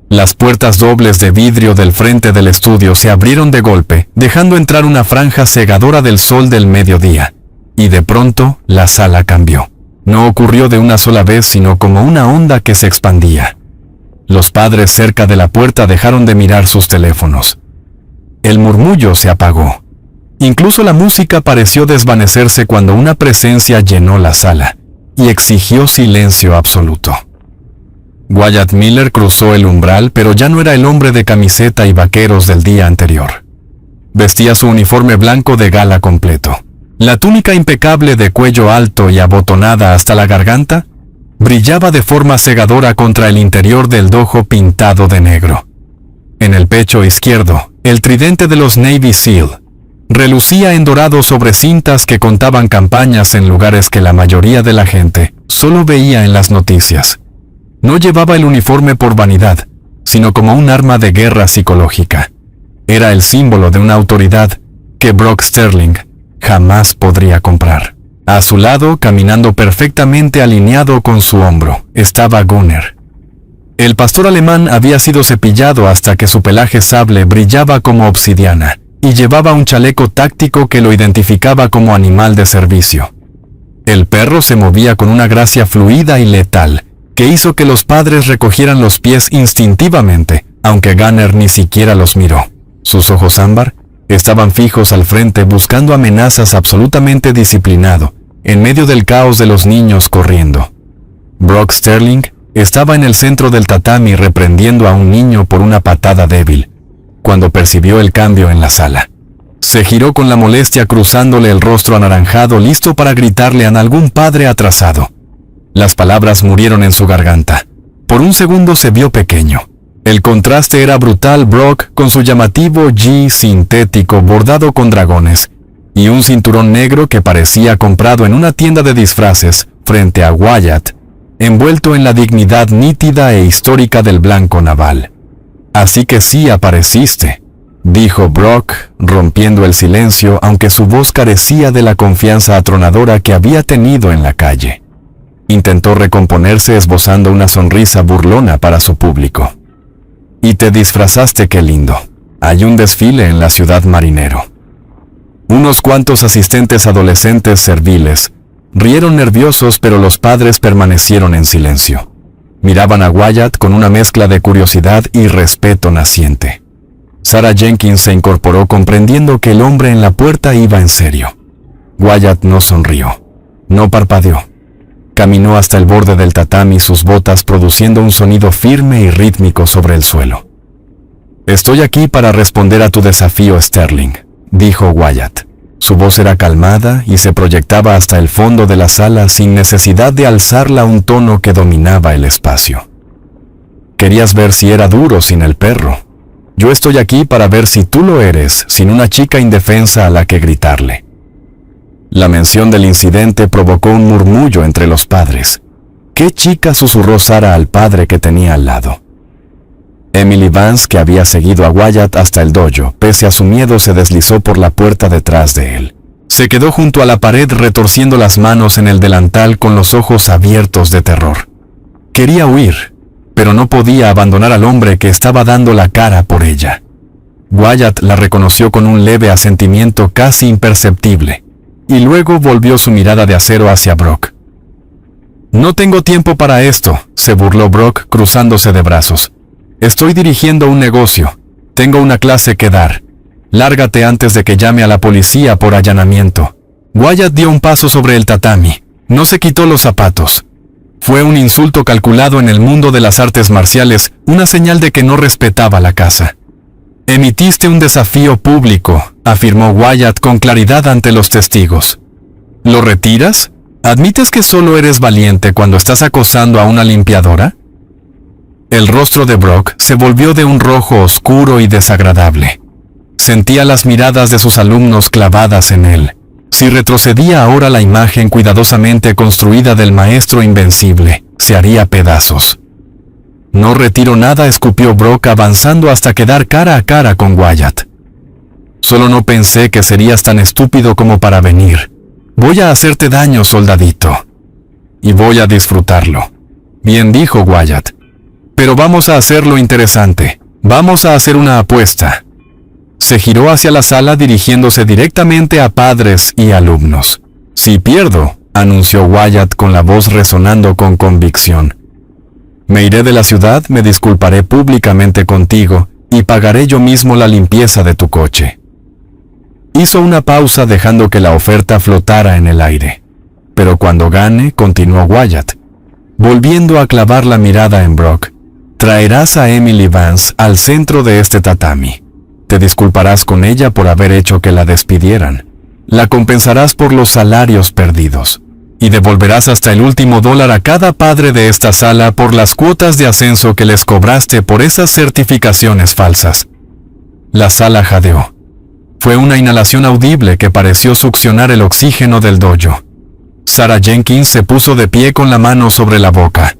Las puertas dobles de vidrio del frente del estudio se abrieron de golpe, dejando entrar una franja cegadora del sol del mediodía. Y de pronto, la sala cambió. No ocurrió de una sola vez, sino como una onda que se expandía. Los padres cerca de la puerta dejaron de mirar sus teléfonos. El murmullo se apagó. Incluso la música pareció desvanecerse cuando una presencia llenó la sala y exigió silencio absoluto. Wyatt Miller cruzó el umbral, pero ya no era el hombre de camiseta y vaqueros del día anterior. Vestía su uniforme blanco de gala completo. La túnica impecable de cuello alto y abotonada hasta la garganta brillaba de forma cegadora contra el interior del dojo pintado de negro. En el pecho izquierdo, el tridente de los Navy SEAL relucía en dorado sobre cintas que contaban campañas en lugares que la mayoría de la gente solo veía en las noticias. No llevaba el uniforme por vanidad, sino como un arma de guerra psicológica. Era el símbolo de una autoridad que Brock Sterling jamás podría comprar. A su lado, caminando perfectamente alineado con su hombro, estaba Gunner. El pastor alemán había sido cepillado hasta que su pelaje sable brillaba como obsidiana, y llevaba un chaleco táctico que lo identificaba como animal de servicio. El perro se movía con una gracia fluida y letal, que hizo que los padres recogieran los pies instintivamente, aunque Gunner ni siquiera los miró. Sus ojos ámbar estaban fijos al frente buscando amenazas, absolutamente disciplinado, en medio del caos de los niños corriendo. Brock Sterling estaba en el centro del tatami reprendiendo a un niño por una patada débil, cuando percibió el cambio en la sala. Se giró con la molestia cruzándole el rostro anaranjado, listo para gritarle a algún padre atrasado. Las palabras murieron en su garganta. Por un segundo se vio pequeño. El contraste era brutal. Brock, con su llamativo G sintético bordado con dragones, y un cinturón negro que parecía comprado en una tienda de disfraces, frente a Wyatt, envuelto en la dignidad nítida e histórica del blanco naval. «Así que sí apareciste», dijo Brock, rompiendo el silencio, aunque su voz carecía de la confianza atronadora que había tenido en la calle. Intentó recomponerse esbozando una sonrisa burlona para su público. «Y te disfrazaste, qué lindo. Hay un desfile en la ciudad marinero». Unos cuantos asistentes adolescentes serviles rieron nerviosos, pero los padres permanecieron en silencio. Miraban a Wyatt con una mezcla de curiosidad y respeto naciente. Sarah Jenkins se incorporó comprendiendo que el hombre en la puerta iba en serio. Wyatt no sonrió, no parpadeó. Caminó hasta el borde del tatami, sus botas produciendo un sonido firme y rítmico sobre el suelo. «Estoy aquí para responder a tu desafío, Sterling», dijo Wyatt. Su voz era calmada y se proyectaba hasta el fondo de la sala sin necesidad de alzarla a un tono que dominaba el espacio. «Querías ver si era duro sin el perro. Yo estoy aquí para ver si tú lo eres, sin una chica indefensa a la que gritarle». La mención del incidente provocó un murmullo entre los padres. «¿Qué chica?», susurró Sarah al padre que tenía al lado. Emily Vance, que había seguido a Wyatt hasta el dojo, pese a su miedo, se deslizó por la puerta detrás de él. Se quedó junto a la pared retorciendo las manos en el delantal con los ojos abiertos de terror. Quería huir, pero no podía abandonar al hombre que estaba dando la cara por ella. Wyatt la reconoció con un leve asentimiento casi imperceptible, y luego volvió su mirada de acero hacia Brock. «No tengo tiempo para esto», se burló Brock cruzándose de brazos. «Estoy dirigiendo un negocio. Tengo una clase que dar. Lárgate antes de que llame a la policía por allanamiento». Wyatt dio un paso sobre el tatami. No se quitó los zapatos. Fue un insulto calculado en el mundo de las artes marciales, una señal de que no respetaba la casa. «Emitiste un desafío público», afirmó Wyatt con claridad ante los testigos. «¿Lo retiras? ¿Admites que solo eres valiente cuando estás acosando a una limpiadora?» El rostro de Brock se volvió de un rojo oscuro y desagradable. Sentía las miradas de sus alumnos clavadas en él. Si retrocedía ahora, la imagen cuidadosamente construida del maestro invencible se haría pedazos. «No retiro nada», escupió Brock avanzando hasta quedar cara a cara con Wyatt. «Solo no pensé que serías tan estúpido como para venir. Voy a hacerte daño, soldadito. Y voy a disfrutarlo». «Bien», dijo Wyatt. «Pero vamos a hacerlo interesante. Vamos a hacer una apuesta». Se giró hacia la sala dirigiéndose directamente a padres y alumnos. «Si pierdo», anunció Wyatt con la voz resonando con convicción, «me iré de la ciudad, me disculparé públicamente contigo y pagaré yo mismo la limpieza de tu coche». Hizo una pausa dejando que la oferta flotara en el aire. «Pero cuando gane», continuó Wyatt, volviendo a clavar la mirada en Brock, «traerás a Emily Vance al centro de este tatami. Te disculparás con ella por haber hecho que la despidieran. La compensarás por los salarios perdidos. Y devolverás hasta el último dólar a cada padre de esta sala por las cuotas de ascenso que les cobraste por esas certificaciones falsas». La sala jadeó. Fue una inhalación audible que pareció succionar el oxígeno del dojo. Sarah Jenkins se puso de pie con la mano sobre la boca.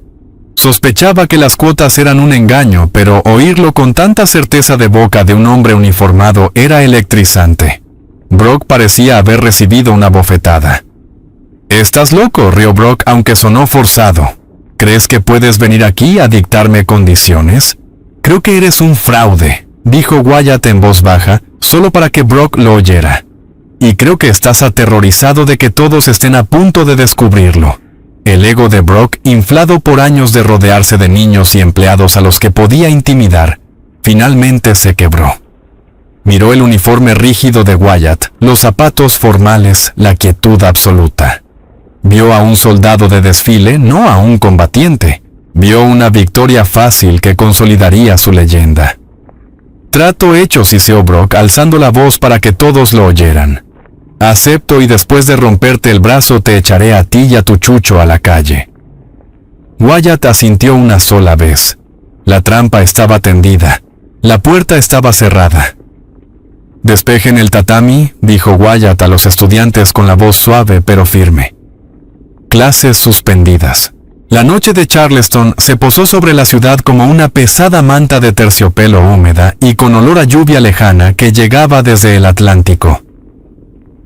Sospechaba que las cuotas eran un engaño, pero oírlo con tanta certeza de boca de un hombre uniformado era electrizante. Brock parecía haber recibido una bofetada. «¿Estás loco?», rió Brock, aunque sonó forzado. «¿Crees que puedes venir aquí a dictarme condiciones? Creo que eres un fraude», dijo Wyatt en voz baja, solo para que Brock lo oyera. Y creo que estás aterrorizado de que todos estén a punto de descubrirlo. El ego de Brock, inflado por años de rodearse de niños y empleados a los que podía intimidar, finalmente se quebró. Miró el uniforme rígido de Wyatt, los zapatos formales, la quietud absoluta. Vio a un soldado de desfile, no a un combatiente. Vio una victoria fácil que consolidaría su leyenda. Trato hecho, siseó Brock, alzando la voz para que todos lo oyeran. Acepto y después de romperte el brazo te echaré a ti y a tu chucho a la calle. Wyatt asintió una sola vez. La trampa estaba tendida. La puerta estaba cerrada. Despejen el tatami, dijo Wyatt a los estudiantes con la voz suave pero firme. Clases suspendidas. La noche de Charleston se posó sobre la ciudad como una pesada manta de terciopelo húmeda y con olor a lluvia lejana que llegaba desde el Atlántico.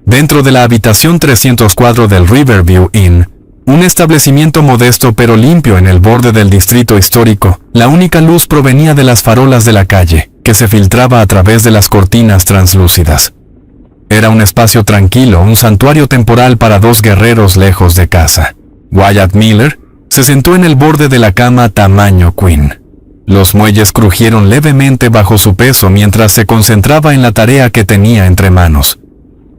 Dentro de la habitación 304 del Riverview Inn, un establecimiento modesto pero limpio en el borde del distrito histórico, la única luz provenía de las farolas de la calle, que se filtraba a través de las cortinas translúcidas. Era un espacio tranquilo, un santuario temporal para dos guerreros lejos de casa. Wyatt Miller se sentó en el borde de la cama tamaño queen. Los muelles crujieron levemente bajo su peso mientras se concentraba en la tarea que tenía entre manos.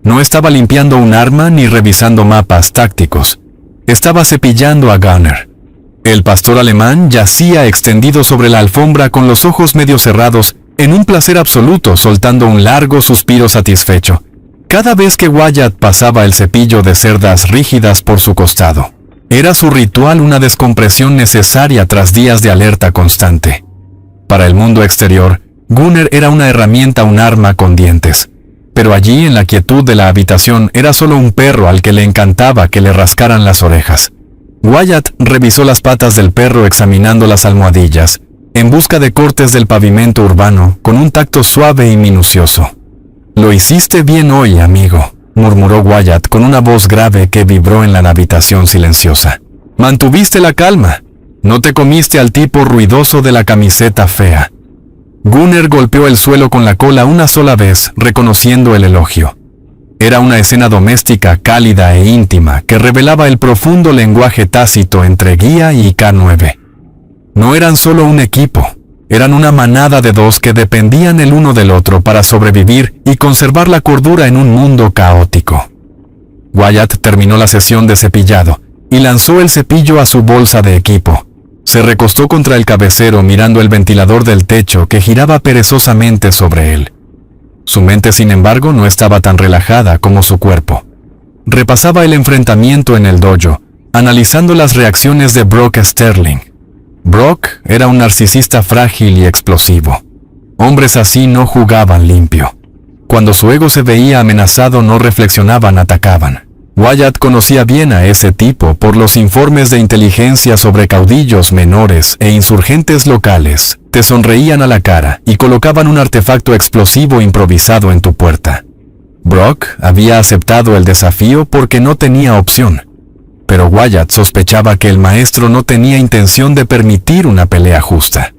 No estaba limpiando un arma ni revisando mapas tácticos. Estaba cepillando a Gunner. El pastor alemán yacía extendido sobre la alfombra con los ojos medio cerrados, en un placer absoluto, soltando un largo suspiro satisfecho, cada vez que Wyatt pasaba el cepillo de cerdas rígidas por su costado. Era su ritual, una descompresión necesaria tras días de alerta constante. Para el mundo exterior, Gunner era una herramienta, un arma con dientes. Pero allí, en la quietud de la habitación, era solo un perro al que le encantaba que le rascaran las orejas. Wyatt revisó las patas del perro examinando las almohadillas, en busca de cortes del pavimento urbano, con un tacto suave y minucioso. «Lo hiciste bien hoy, amigo», murmuró Wyatt con una voz grave que vibró en la habitación silenciosa. «Mantuviste la calma. No te comiste al tipo ruidoso de la camiseta fea». Gunner golpeó el suelo con la cola una sola vez, reconociendo el elogio. Era una escena doméstica, cálida e íntima, que revelaba el profundo lenguaje tácito entre Guía y K9. No eran solo un equipo, eran una manada de dos que dependían el uno del otro para sobrevivir y conservar la cordura en un mundo caótico. Wyatt terminó la sesión de cepillado y lanzó el cepillo a su bolsa de equipo. Se recostó contra el cabecero mirando el ventilador del techo que giraba perezosamente sobre él. Su mente, sin embargo, no estaba tan relajada como su cuerpo. Repasaba el enfrentamiento en el dojo, analizando las reacciones de Brock Sterling. Brock era un narcisista frágil y explosivo. Hombres así no jugaban limpio. Cuando su ego se veía amenazado, no reflexionaban, atacaban. Wyatt conocía bien a ese tipo por los informes de inteligencia sobre caudillos menores e insurgentes locales. Te sonreían a la cara y colocaban un artefacto explosivo improvisado en tu puerta. Brock había aceptado el desafío porque no tenía opción, pero Wyatt sospechaba que el maestro no tenía intención de permitir una pelea justa.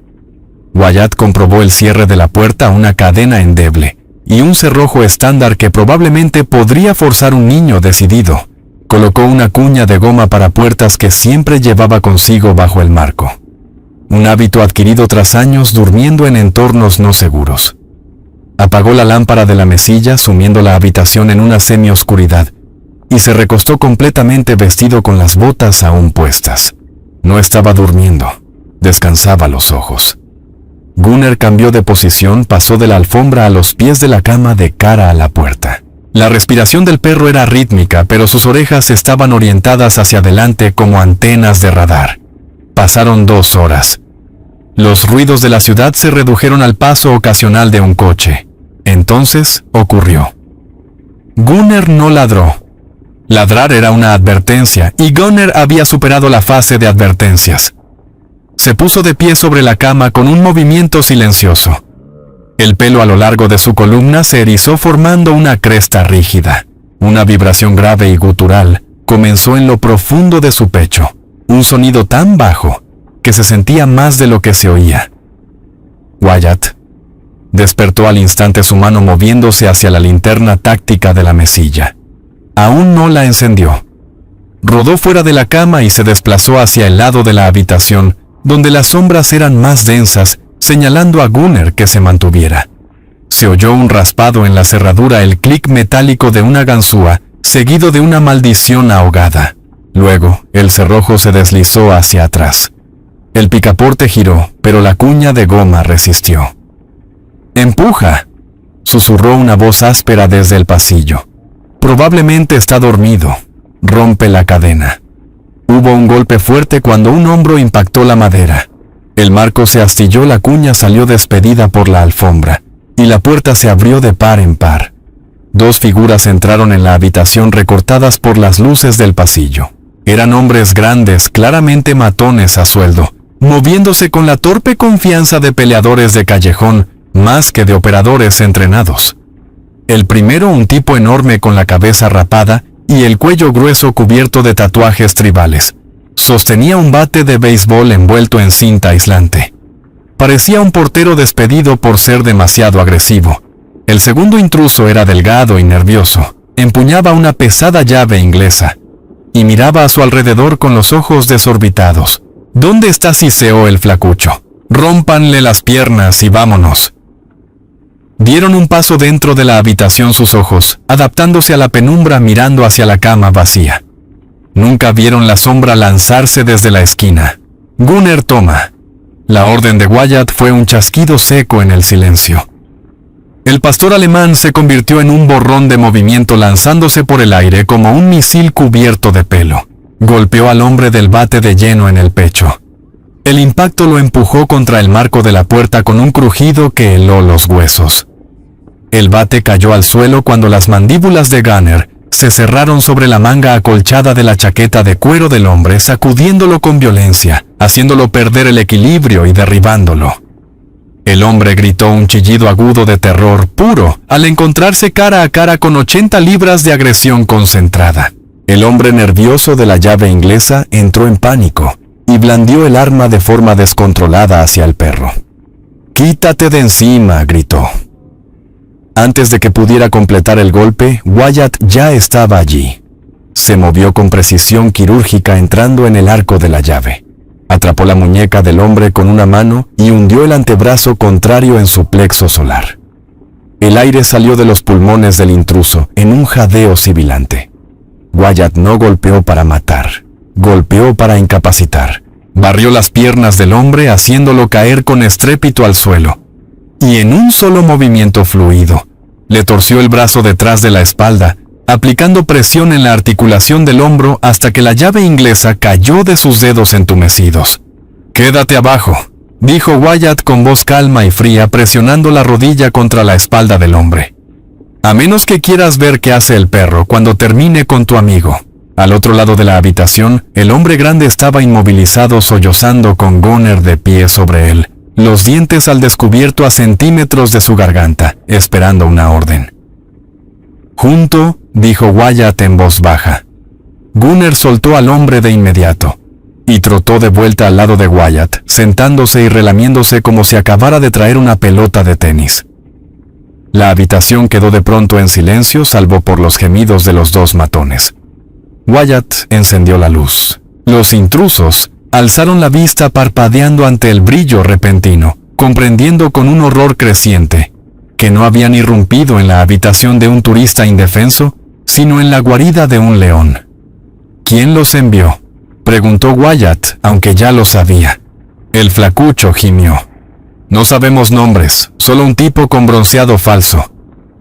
Wyatt comprobó el cierre de la puerta, una cadena endeble, y un cerrojo estándar que probablemente podría forzar un niño decidido. Colocó una cuña de goma para puertas que siempre llevaba consigo bajo el marco. Un hábito adquirido tras años durmiendo en entornos no seguros. Apagó la lámpara de la mesilla, sumiendo la habitación en una semioscuridad, y se recostó completamente vestido con las botas aún puestas. No estaba durmiendo, descansaba los ojos. Gunner cambió de posición, pasó de la alfombra a los pies de la cama de cara a la puerta. La respiración del perro era rítmica, pero sus orejas estaban orientadas hacia adelante como antenas de radar. Pasaron 2 horas. Los ruidos de la ciudad se redujeron al paso ocasional de un coche. Entonces ocurrió. Gunner no ladró. Ladrar era una advertencia, y Gunner había superado la fase de advertencias. Se puso de pie sobre la cama con un movimiento silencioso. El pelo a lo largo de su columna se erizó formando una cresta rígida. Una vibración grave y gutural comenzó en lo profundo de su pecho. Un sonido tan bajo que se sentía más de lo que se oía. Wyatt. Despertó al instante su mano moviéndose hacia la linterna táctica de la mesilla. Aún no la encendió. Rodó fuera de la cama y se desplazó hacia el lado de la habitación, donde las sombras eran más densas, señalando a Gunnar que se mantuviera. Se oyó un raspado en la cerradura, el clic metálico de una ganzúa, seguido de una maldición ahogada. Luego, el cerrojo se deslizó hacia atrás. El picaporte giró, pero la cuña de goma resistió. «¡Empuja!», susurró una voz áspera desde el pasillo. «Probablemente está dormido. Rompe la cadena». Hubo un golpe fuerte cuando un hombro impactó la madera. El marco se astilló, la cuña salió despedida por la alfombra, y la puerta se abrió de par en par. Dos figuras entraron en la habitación recortadas por las luces del pasillo. Eran hombres grandes, claramente matones a sueldo, moviéndose con la torpe confianza de peleadores de callejón, más que de operadores entrenados. El primero, un tipo enorme con la cabeza rapada y el cuello grueso cubierto de tatuajes tribales. Sostenía un bate de béisbol envuelto en cinta aislante. Parecía un portero despedido por ser demasiado agresivo. El segundo intruso era delgado y nervioso. Empuñaba una pesada llave inglesa y miraba a su alrededor con los ojos desorbitados. «¿Dónde está Ciceo el flacucho? Rómpanle las piernas y vámonos». Dieron un paso dentro de la habitación, sus ojos, adaptándose a la penumbra, mirando hacia la cama vacía. Nunca vieron la sombra lanzarse desde la esquina. «Gunnar, toma». La orden de Wyatt fue un chasquido seco en el silencio. El pastor alemán se convirtió en un borrón de movimiento, lanzándose por el aire como un misil cubierto de pelo. Golpeó al hombre del bate de lleno en el pecho. El impacto lo empujó contra el marco de la puerta con un crujido que heló los huesos. El bate cayó al suelo cuando las mandíbulas de Gunnar se cerraron sobre la manga acolchada de la chaqueta de cuero del hombre, sacudiéndolo con violencia, haciéndolo perder el equilibrio y derribándolo. El hombre gritó un chillido agudo de terror puro al encontrarse cara a cara con 80 libras de agresión concentrada. El hombre nervioso de la llave inglesa entró en pánico y blandió el arma de forma descontrolada hacia el perro. «¡Quítate de encima!», gritó. Antes de que pudiera completar el golpe, Wyatt ya estaba allí. Se movió con precisión quirúrgica entrando en el arco de la llave. Atrapó la muñeca del hombre con una mano y hundió el antebrazo contrario en su plexo solar. El aire salió de los pulmones del intruso en un jadeo sibilante. Wyatt no golpeó para matar, golpeó para incapacitar. Barrió las piernas del hombre haciéndolo caer con estrépito al suelo. Y en un solo movimiento fluido, le torció el brazo detrás de la espalda, aplicando presión en la articulación del hombro hasta que la llave inglesa cayó de sus dedos entumecidos. «Quédate abajo», dijo Wyatt con voz calma y fría, presionando la rodilla contra la espalda del hombre. «A menos que quieras ver qué hace el perro cuando termine con tu amigo». Al otro lado de la habitación, el hombre grande estaba inmovilizado, sollozando con Gunnar de pie sobre él, los dientes al descubierto a centímetros de su garganta, esperando una orden. «Junto», dijo Wyatt en voz baja. Gunnar soltó al hombre de inmediato y trotó de vuelta al lado de Wyatt, sentándose y relamiéndose como si acabara de traer una pelota de tenis. La habitación quedó de pronto en silencio, salvo por los gemidos de los dos matones. Wyatt encendió la luz. Los intrusos alzaron la vista parpadeando ante el brillo repentino, comprendiendo con un horror creciente que no habían irrumpido en la habitación de un turista indefenso, sino en la guarida de un león. «¿Quién los envió?», preguntó Wyatt, aunque ya lo sabía. El flacucho gimió. «No sabemos nombres, solo un tipo con bronceado falso.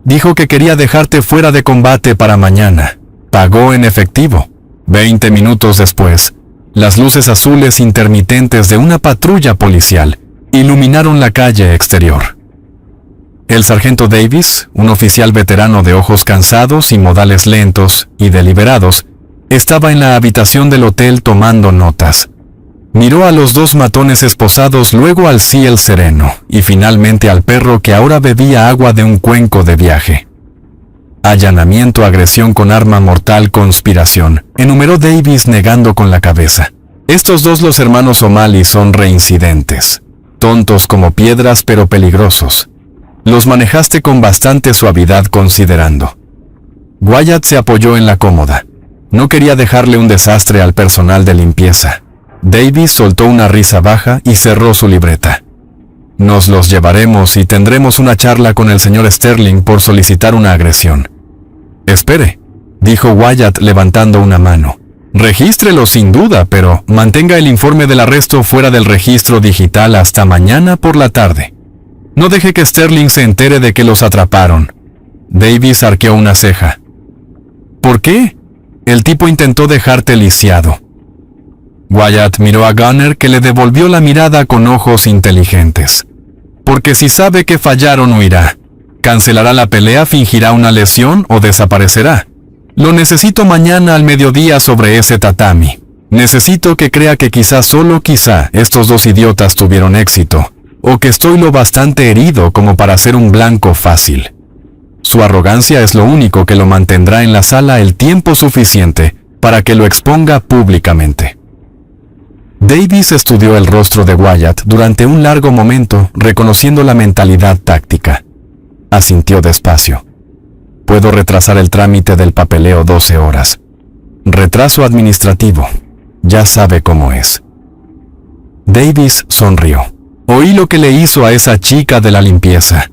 Dijo que quería dejarte fuera de combate para mañana. Pagó en efectivo». 20 minutos después, las luces azules intermitentes de una patrulla policial iluminaron la calle exterior. El sargento Davis, un oficial veterano de ojos cansados y modales lentos y deliberados, estaba en la habitación del hotel tomando notas. Miró a los dos matones esposados, luego al cielo sereno y finalmente al perro que ahora bebía agua de un cuenco de viaje. «Allanamiento, agresión con arma mortal, conspiración», enumeró Davis negando con la cabeza. «Estos dos, los hermanos O'Malley, son reincidentes. Tontos como piedras pero peligrosos. Los manejaste con bastante suavidad considerando. Wyatt se apoyó en la cómoda. No quería dejarle un desastre al personal de limpieza. Davis soltó una risa baja y cerró su libreta. Nos los llevaremos y tendremos una charla con el señor Sterling por solicitar una agresión. Espere, dijo Wyatt levantando una mano. Regístrelo sin duda, pero mantenga el informe del arresto fuera del registro digital hasta mañana por la tarde. No deje que Sterling se entere de que los atraparon. Davis arqueó una ceja. ¿Por qué? El tipo intentó dejarte lisiado. Wyatt miró a Gunner, que le devolvió la mirada con ojos inteligentes. Porque si sabe que fallaron, huirá. Cancelará la pelea, fingirá una lesión o desaparecerá. Lo necesito mañana al mediodía sobre ese tatami. Necesito que crea que solo quizá, estos dos idiotas tuvieron éxito, o que estoy lo bastante herido como para ser un blanco fácil. Su arrogancia es lo único que lo mantendrá en la sala el tiempo suficiente para que lo exponga públicamente. Davis estudió el rostro de Wyatt durante un largo momento, reconociendo la mentalidad táctica. Asintió despacio. Puedo retrasar el trámite del papeleo 12 horas. Retraso administrativo. Ya sabe cómo es. Davis sonrió. Oí lo que le hizo a esa chica de la limpieza.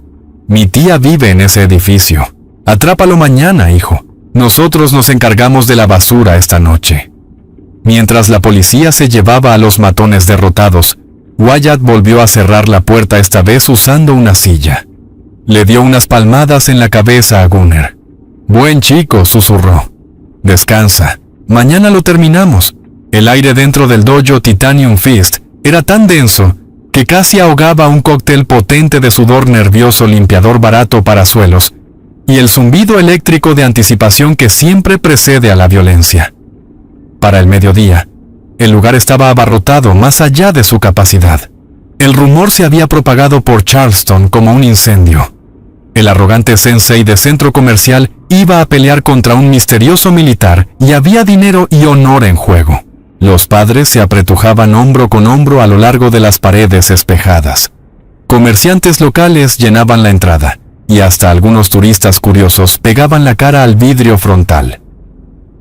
Mi tía vive en ese edificio. Atrápalo mañana, hijo. Nosotros nos encargamos de la basura esta noche. Mientras la policía se llevaba a los matones derrotados, Wyatt volvió a cerrar la puerta, esta vez usando una silla. Le dio unas palmadas en la cabeza a Gunner. Buen chico, susurró. Descansa. Mañana lo terminamos. El aire dentro del dojo Titanium Fist era tan denso que casi ahogaba un cóctel potente de sudor nervioso, limpiador barato para suelos, y el zumbido eléctrico de anticipación que siempre precede a la violencia. Para el mediodía, el lugar estaba abarrotado más allá de su capacidad. El rumor se había propagado por Charleston como un incendio. El arrogante sensei de centro comercial iba a pelear contra un misterioso militar y había dinero y honor en juego. Los padres se apretujaban hombro con hombro a lo largo de las paredes espejadas. Comerciantes locales llenaban la entrada, y hasta algunos turistas curiosos pegaban la cara al vidrio frontal.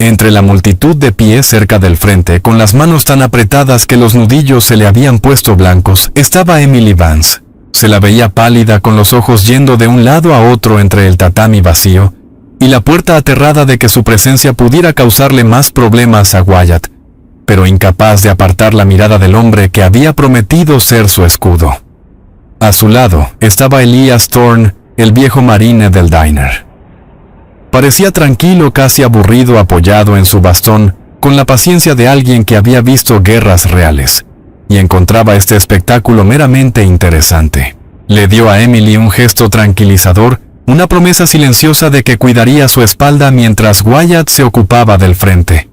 Entre la multitud de pie cerca del frente, con las manos tan apretadas que los nudillos se le habían puesto blancos, estaba Emily Vance. Se la veía pálida, con los ojos yendo de un lado a otro entre el tatami vacío, y la puerta aterrada de que su presencia pudiera causarle más problemas a Wyatt, pero incapaz de apartar la mirada del hombre que había prometido ser su escudo. A su lado estaba Elias Thorne, el viejo marine del diner. Parecía tranquilo, casi aburrido, apoyado en su bastón, con la paciencia de alguien que había visto guerras reales, y encontraba este espectáculo meramente interesante. Le dio a Emily un gesto tranquilizador, una promesa silenciosa de que cuidaría su espalda mientras Wyatt se ocupaba del frente.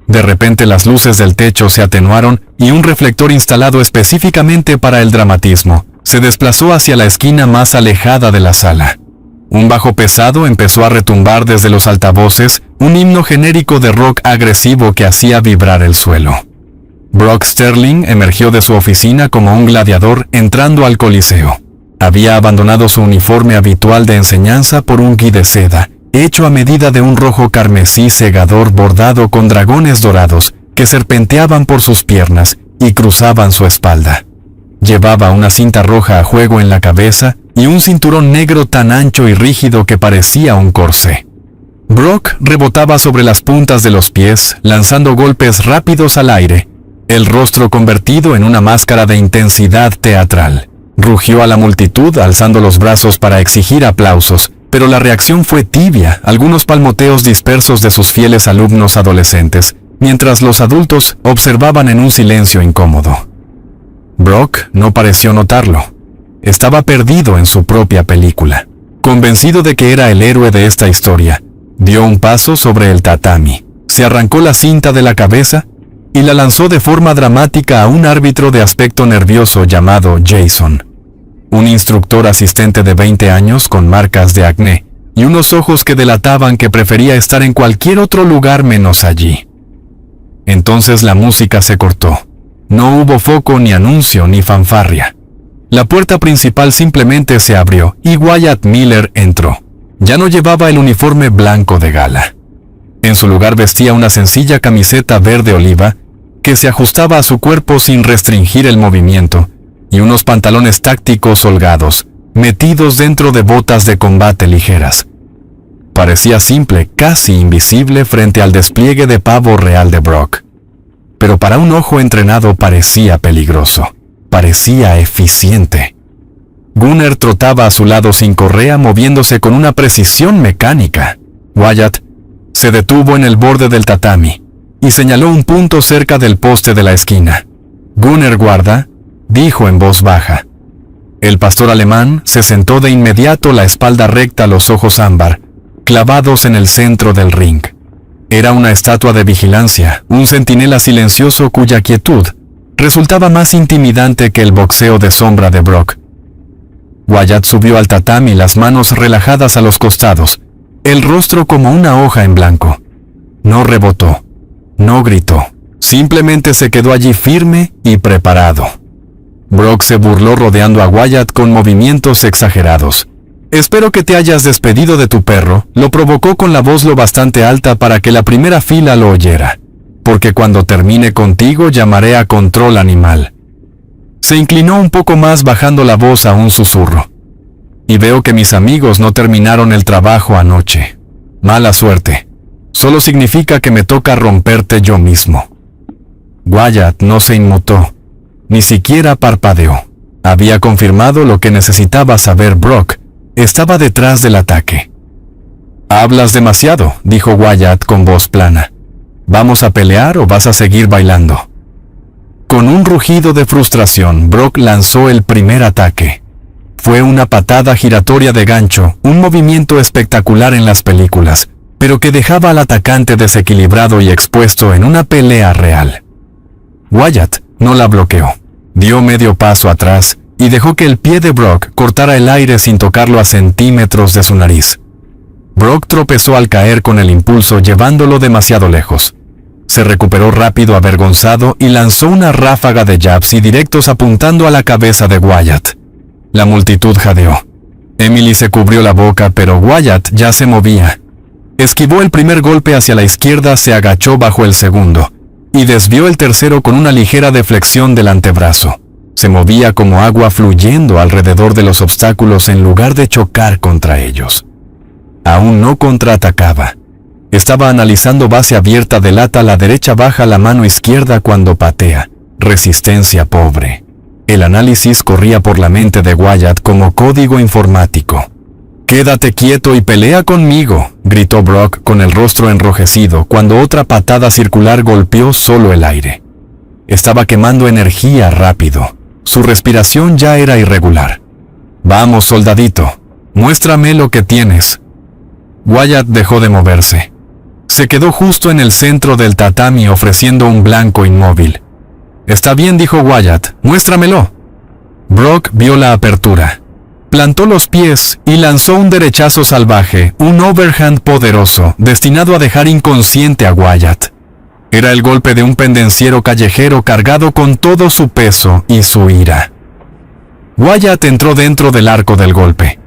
De repente las luces del techo se atenuaron y un reflector instalado específicamente para el dramatismo se desplazó hacia la esquina más alejada de la sala. Un bajo pesado empezó a retumbar desde los altavoces, un himno genérico de rock agresivo que hacía vibrar el suelo. Brock Sterling emergió de su oficina como un gladiador entrando al coliseo. Había abandonado su uniforme habitual de enseñanza por un gui de seda, hecho a medida de un rojo carmesí cegador bordado con dragones dorados que serpenteaban por sus piernas y cruzaban su espalda. Llevaba una cinta roja a juego en la cabeza y un cinturón negro tan ancho y rígido que parecía un corsé. Brock rebotaba sobre las puntas de los pies, lanzando golpes rápidos al aire, el rostro convertido en una máscara de intensidad teatral. Rugió a la multitud alzando los brazos para exigir aplausos, pero la reacción fue tibia, algunos palmoteos dispersos de sus fieles alumnos adolescentes, mientras los adultos observaban en un silencio incómodo. Brock no pareció notarlo. Estaba perdido en su propia película. Convencido de que era el héroe de esta historia, dio un paso sobre el tatami, se arrancó la cinta de la cabeza y la lanzó de forma dramática a un árbitro de aspecto nervioso llamado Jason. Un instructor asistente de 20 años con marcas de acné y unos ojos que delataban que prefería estar en cualquier otro lugar menos allí. Entonces la música se cortó. No hubo foco, ni anuncio, ni fanfarria. La puerta principal simplemente se abrió y Wyatt Miller entró. Ya no llevaba el uniforme blanco de gala. En su lugar vestía una sencilla camiseta verde oliva que se ajustaba a su cuerpo sin restringir el movimiento, y unos pantalones tácticos holgados, metidos dentro de botas de combate ligeras. Parecía simple, casi invisible frente al despliegue de pavo real de Brock. Pero para un ojo entrenado parecía peligroso. Parecía eficiente. Gunnar trotaba a su lado sin correa, moviéndose con una precisión mecánica. Wyatt se detuvo en el borde del tatami y señaló un punto cerca del poste de la esquina. «Gunnar, guarda», dijo en voz baja. El pastor alemán se sentó de inmediato, la espalda recta, los ojos ámbar, clavados en el centro del ring. Era una estatua de vigilancia, un centinela silencioso cuya quietud resultaba más intimidante que el boxeo de sombra de Brock. Wyatt subió al tatami, las manos relajadas a los costados, el rostro como una hoja en blanco. No rebotó, no gritó, simplemente se quedó allí firme y preparado. Brock se burló rodeando a Wyatt con movimientos exagerados. «Espero que te hayas despedido de tu perro», lo provocó con la voz lo bastante alta para que la primera fila lo oyera. «Porque cuando termine contigo llamaré a control animal». Se inclinó un poco más, bajando la voz a un susurro. «Y veo que mis amigos no terminaron el trabajo anoche. Mala suerte. Solo significa que me toca romperte yo mismo». Wyatt no se inmutó, ni siquiera parpadeó. Había confirmado lo que necesitaba saber Brock. Estaba detrás del ataque. «Hablas demasiado», dijo Wyatt con voz plana. «¿Vamos a pelear o vas a seguir bailando?» Con un rugido de frustración, Brock lanzó el primer ataque. Fue una patada giratoria de gancho, un movimiento espectacular en las películas, pero que dejaba al atacante desequilibrado y expuesto en una pelea real. Wyatt no la bloqueó. Dio medio paso atrás y dejó que el pie de Brock cortara el aire sin tocarlo a centímetros de su nariz. Brock tropezó al caer con el impulso, llevándolo demasiado lejos. Se recuperó rápido, avergonzado, y lanzó una ráfaga de jabs y directos apuntando a la cabeza de Wyatt. La multitud jadeó. Emily se cubrió la boca, pero Wyatt ya se movía. Esquivó el primer golpe hacia la izquierda, se agachó bajo el segundo, y desvió el tercero con una ligera deflexión del antebrazo. Se movía como agua fluyendo alrededor de los obstáculos en lugar de chocar contra ellos. Aún no contraatacaba. Estaba analizando base abierta, delata, la derecha baja, la mano izquierda cuando patea. Resistencia pobre. El análisis corría por la mente de Wyatt como código informático. «Quédate quieto y pelea conmigo», gritó Brock con el rostro enrojecido cuando otra patada circular golpeó solo el aire. Estaba quemando energía rápido. Su respiración ya era irregular. «Vamos, soldadito, muéstrame lo que tienes». Wyatt dejó de moverse. Se quedó justo en el centro del tatami ofreciendo un blanco inmóvil. «Está bien», dijo Wyatt, «muéstramelo». Brock vio la apertura. Plantó los pies y lanzó un derechazo salvaje, un overhand poderoso, destinado a dejar inconsciente a Wyatt. Era el golpe de un pendenciero callejero cargado con todo su peso y su ira. Wyatt entró dentro del arco del golpe.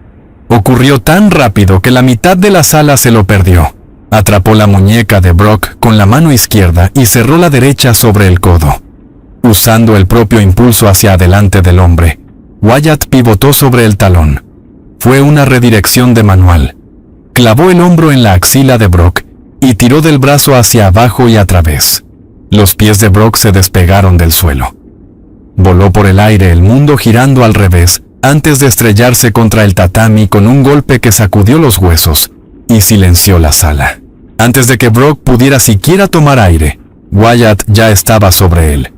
Ocurrió tan rápido que la mitad de la sala se lo perdió. Atrapó la muñeca de Brock con la mano izquierda y cerró la derecha sobre el codo. Usando el propio impulso hacia adelante del hombre, Wyatt pivotó sobre el talón. Fue una redirección de manual. Clavó el hombro en la axila de Brock y tiró del brazo hacia abajo y a través. Los pies de Brock se despegaron del suelo. Voló por el aire, el mundo girando al revés, antes de estrellarse contra el tatami con un golpe que sacudió los huesos y silenció la sala. Antes de que Brock pudiera siquiera tomar aire, Wyatt ya estaba sobre él.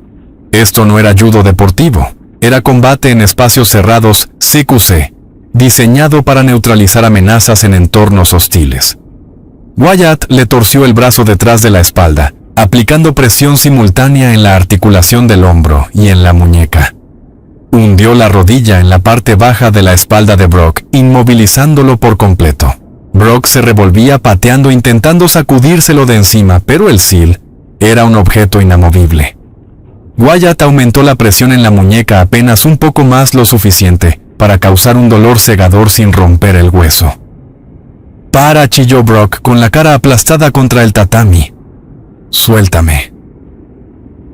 Esto no era judo deportivo, era combate en espacios cerrados CQC, diseñado para neutralizar amenazas en entornos hostiles. Wyatt le torció el brazo detrás de la espalda, aplicando presión simultánea en la articulación del hombro y en la muñeca. Hundió la rodilla en la parte baja de la espalda de Brock, inmovilizándolo por completo. Brock se revolvía pateando, intentando sacudírselo de encima, pero el Seal era un objeto inamovible. Wyatt aumentó la presión en la muñeca apenas un poco más lo suficiente para causar un dolor cegador sin romper el hueso. «Para», chilló Brock con la cara aplastada contra el tatami. «Suéltame».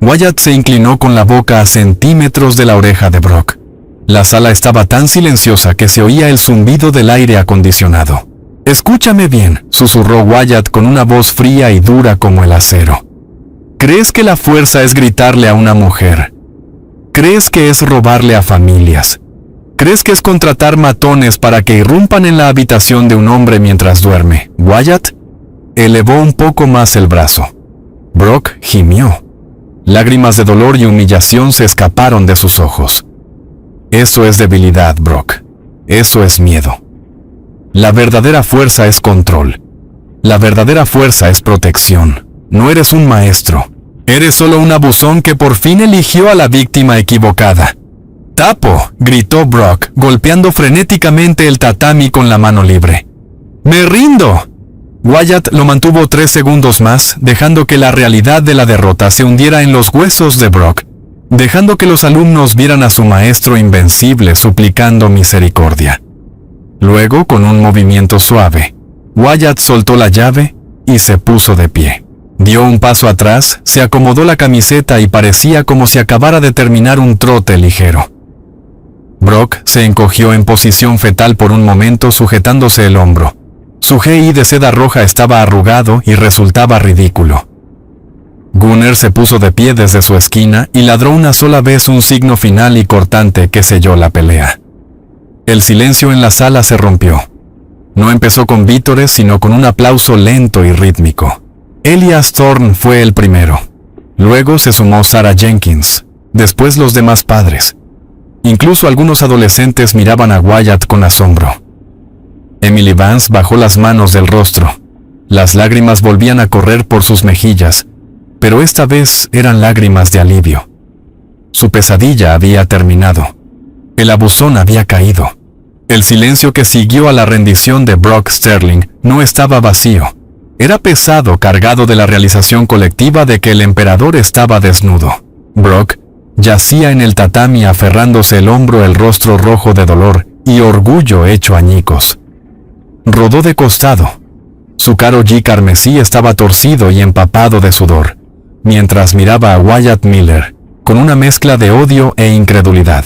Wyatt se inclinó con la boca a centímetros de la oreja de Brock. La sala estaba tan silenciosa que se oía el zumbido del aire acondicionado. «Escúchame bien», susurró Wyatt con una voz fría y dura como el acero. «¿Crees que la fuerza es gritarle a una mujer? ¿Crees que es robarle a familias? ¿Crees que es contratar matones para que irrumpan en la habitación de un hombre mientras duerme?» Wyatt elevó un poco más el brazo. Brock gimió. Lágrimas de dolor y humillación se escaparon de sus ojos. «Eso es debilidad, Brock. Eso es miedo. La verdadera fuerza es control. La verdadera fuerza es protección. No eres un maestro. Eres solo un abusón que por fin eligió a la víctima equivocada». «¡Tapo!», gritó Brock, golpeando frenéticamente el tatami con la mano libre. «¡Me rindo!». Wyatt lo mantuvo 3 segundos más, dejando que la realidad de la derrota se hundiera en los huesos de Brock, dejando que los alumnos vieran a su maestro invencible suplicando misericordia. Luego, con un movimiento suave, Wyatt soltó la llave y se puso de pie. Dio un paso atrás, se acomodó la camiseta y parecía como si acabara de terminar un trote ligero. Brock se encogió en posición fetal por un momento sujetándose el hombro. Su GI de seda roja estaba arrugado y resultaba ridículo. Gunnar se puso de pie desde su esquina y ladró una sola vez un signo final y cortante que selló la pelea. El silencio en la sala se rompió. No empezó con vítores, sino con un aplauso lento y rítmico. Elias Thorne fue el primero. Luego se sumó Sarah Jenkins. Después los demás padres. Incluso algunos adolescentes miraban a Wyatt con asombro. Emily Vance bajó las manos del rostro. Las lágrimas volvían a correr por sus mejillas, pero esta vez eran lágrimas de alivio. Su pesadilla había terminado. El abusón había caído. El silencio que siguió a la rendición de Brock Sterling no estaba vacío. Era pesado, cargado de la realización colectiva de que el emperador estaba desnudo. Brock yacía en el tatami aferrándose el hombro, el rostro rojo de dolor y orgullo hecho añicos. Rodó de costado. Su caro carmesí estaba torcido y empapado de sudor, mientras miraba a Wyatt Miller, con una mezcla de odio e incredulidad.